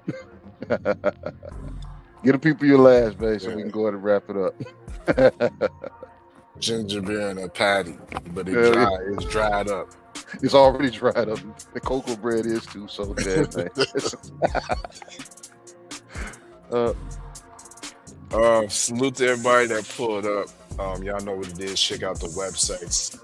Get the people your last, man, so we can go ahead and wrap it up. Ginger beer and a patty, but it's dried up. It's already dried up. The cocoa bread is too, so bad, man. Salute to everybody that pulled up. Y'all know what it is. Check out the websites.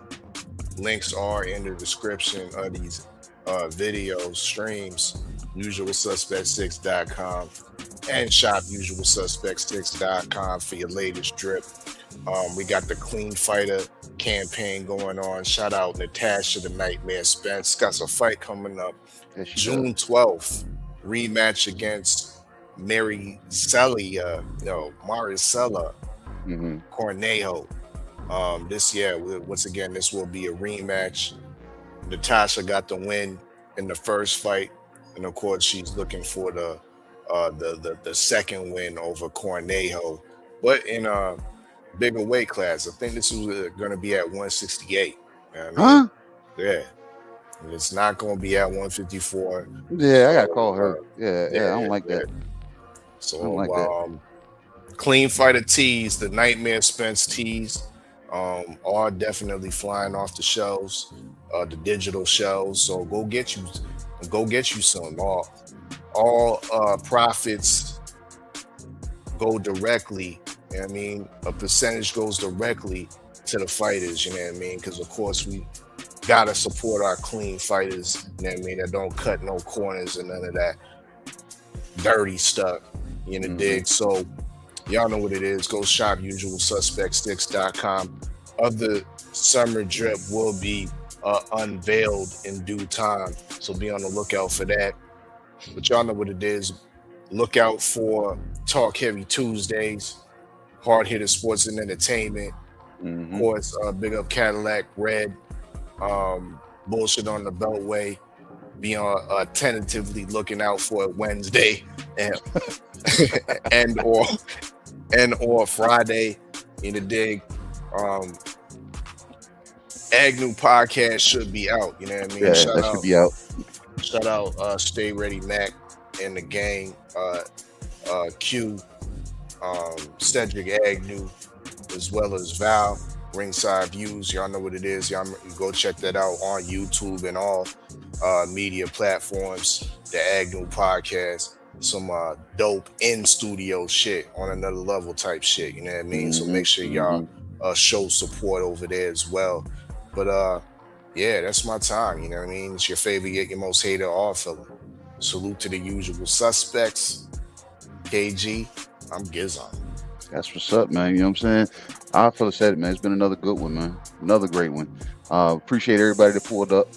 Links are in the description of these videos, streams. usualsuspect6.com and shop usualsuspect6.com for your latest drip. We got the Clean Fighter campaign going on. Shout out Natasha the Nightmare Spence. Got a fight coming up June 12th. Rematch against Maricela Cornejo. Once again, this will be a rematch. Natasha got the win in the first fight, and of course, she's looking for the second win over Cornejo, but in a bigger weight class. I think this is going to be at 168. Huh? Yeah. It's not going to be at 154. Yeah, I got to call her. Yeah, I don't like that. So, I don't like that. Clean Fighter tees, the Nightmare Spence tees, are definitely flying off the shelves, the digital shelves. So go get you some. All profits go directly. You know what I mean? A percentage goes directly to the fighters. You know what I mean? Because of course we gotta support our clean fighters. You know what I mean? That don't cut no corners and none of that dirty stuff. You know, dig? So Y'all know what it is. Go shop usualsuspectsticks.com. Other summer drip will be unveiled in due time, so be on the lookout for that. But y'all know what it is. Look out for Talk Heavy Tuesdays, Hard Hitter Sports and Entertainment. Of course, big up Cadillac Red, Bullshit on the Beltway. Be on tentatively looking out for it Wednesday and or Friday in the dig. Agnew podcast should be out. You know what I mean? Yeah, that should be out. Shout out Stay Ready Mac and the gang, Q, Cedric Agnew, as well as Val, Ringside Views. Y'all know what it is. Y'all go check that out on YouTube and all media platforms. The Agnew podcast, some dope in studio shit on another level type shit. You know what I mean? So make sure y'all show support over there as well. But yeah, that's my time. You know what I mean? It's your favorite yet your most hated all fella. Salute to the usual suspects. KG, I'm Gizon. That's what's up, man. You know what I'm saying? I feel said it, man. It's been another good one, man. Another great one. Appreciate everybody that pulled up.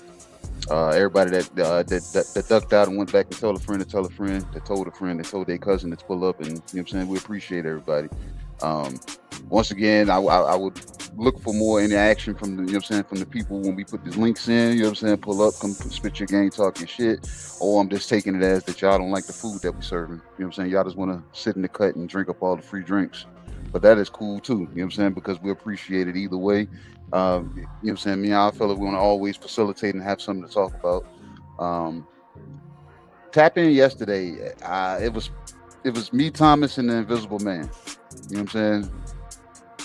Everybody that ducked out and went back and told a friend, that told a friend, that told a friend, that told their cousin to pull up, and you know what I'm saying? We appreciate everybody. Once again, I would look for more interaction from the, you know what I'm saying, from the people when we put these links in, you know what I'm saying? Pull up, come spit your game, talk your shit. Or I'm just taking it as that y'all don't like the food that we serving. You know what I'm saying? Y'all just want to sit in the cut and drink up all the free drinks. But that is cool too, you know what I'm saying? Because we appreciate it either way. You know what I'm saying? Me and our fella, we want to always facilitate and have something to talk about. Tap in yesterday. It was me, Thomas, and the Invisible Man. You know what I'm saying?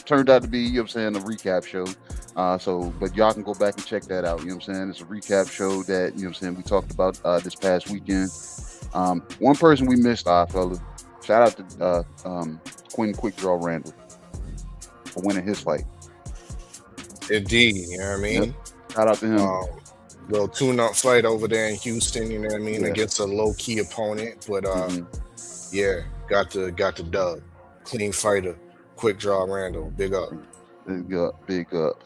Turned out to be, you know what I'm saying, a recap show. But y'all can go back and check that out. You know what I'm saying? It's a recap show that, you know what I'm saying, we talked about this past weekend. One person we missed, our fella. Shout out to Quinn Quick Draw Randall for winning his fight. Indeed, you know what I mean? Yep. Shout out to him. Little tune-up fight over there in Houston, you know what I mean, against a low-key opponent. But yeah, got the dub. Clean fighter. Quick Draw Randall. Big up. Big up.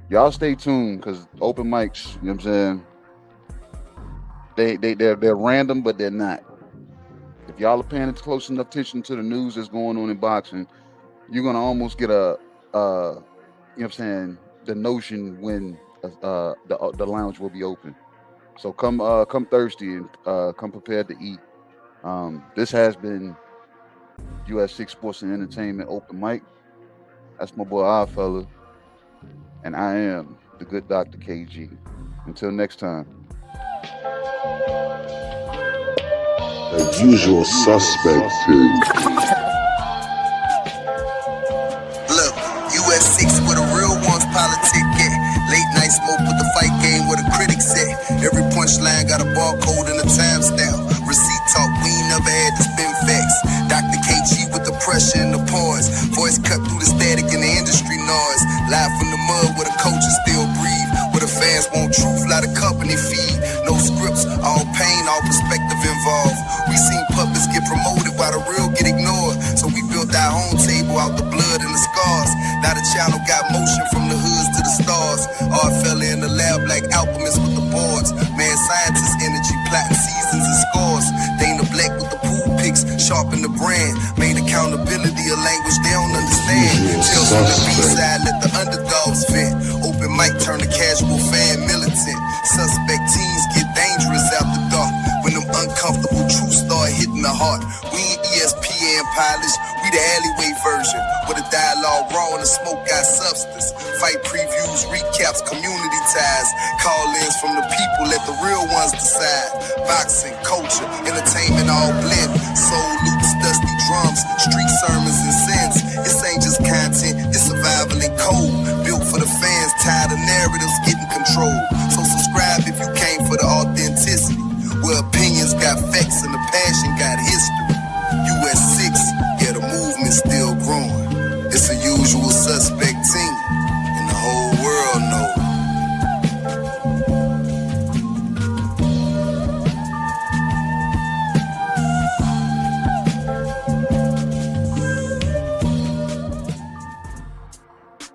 Y'all stay tuned because open mics, you know what I'm saying? They're random, but they're not. If y'all are paying close enough attention to the news that's going on in boxing, you're gonna almost get you know what I'm saying, the notion when the lounge will be open. So come Thursday and come prepared to eat. This has been US6 Sports and Entertainment Open Mic. That's my boy our fella, and I am the good Dr. KG. Until next time. The usual suspect. Look, US6 where the real ones politic at. Late night smoke with the fight game where the critics at. Every punchline got a barcode and a timestamp. Receipt talk, we ain't never had to spin facts. Dr. KG with the pressure and the pause. Voice cut through the static and the industry noise. Live from the mud where the coaches still breathe. Where the fans want truth, lot of company feed. No scripts, all pain, all perspective involved. We seen puppets get promoted while the real get ignored. So we built our own table out the blood and the scars. Now the channel got motion from the hoods to the stars. Art fella in the lab like alchemists with the boards. Man, scientists, energy, plotting seasons and scores. Dana Black with the pool picks, sharpen the brand. Made accountability a language they don't understand. Tales from the B-side, let the underdogs vent. Open mic turn the casual fan militant. Suspect teams get dangerous after dark. When them uncomfortable truths start hitting the heart. We ain't ESPN pilots, we the alleyway version. Where the dialogue raw and the smoke got substance. Fight previews, recaps, community ties. Call-ins from the people, let the real ones decide. Boxing, culture, entertainment all blend. Soul loops, dusty drums, street sermons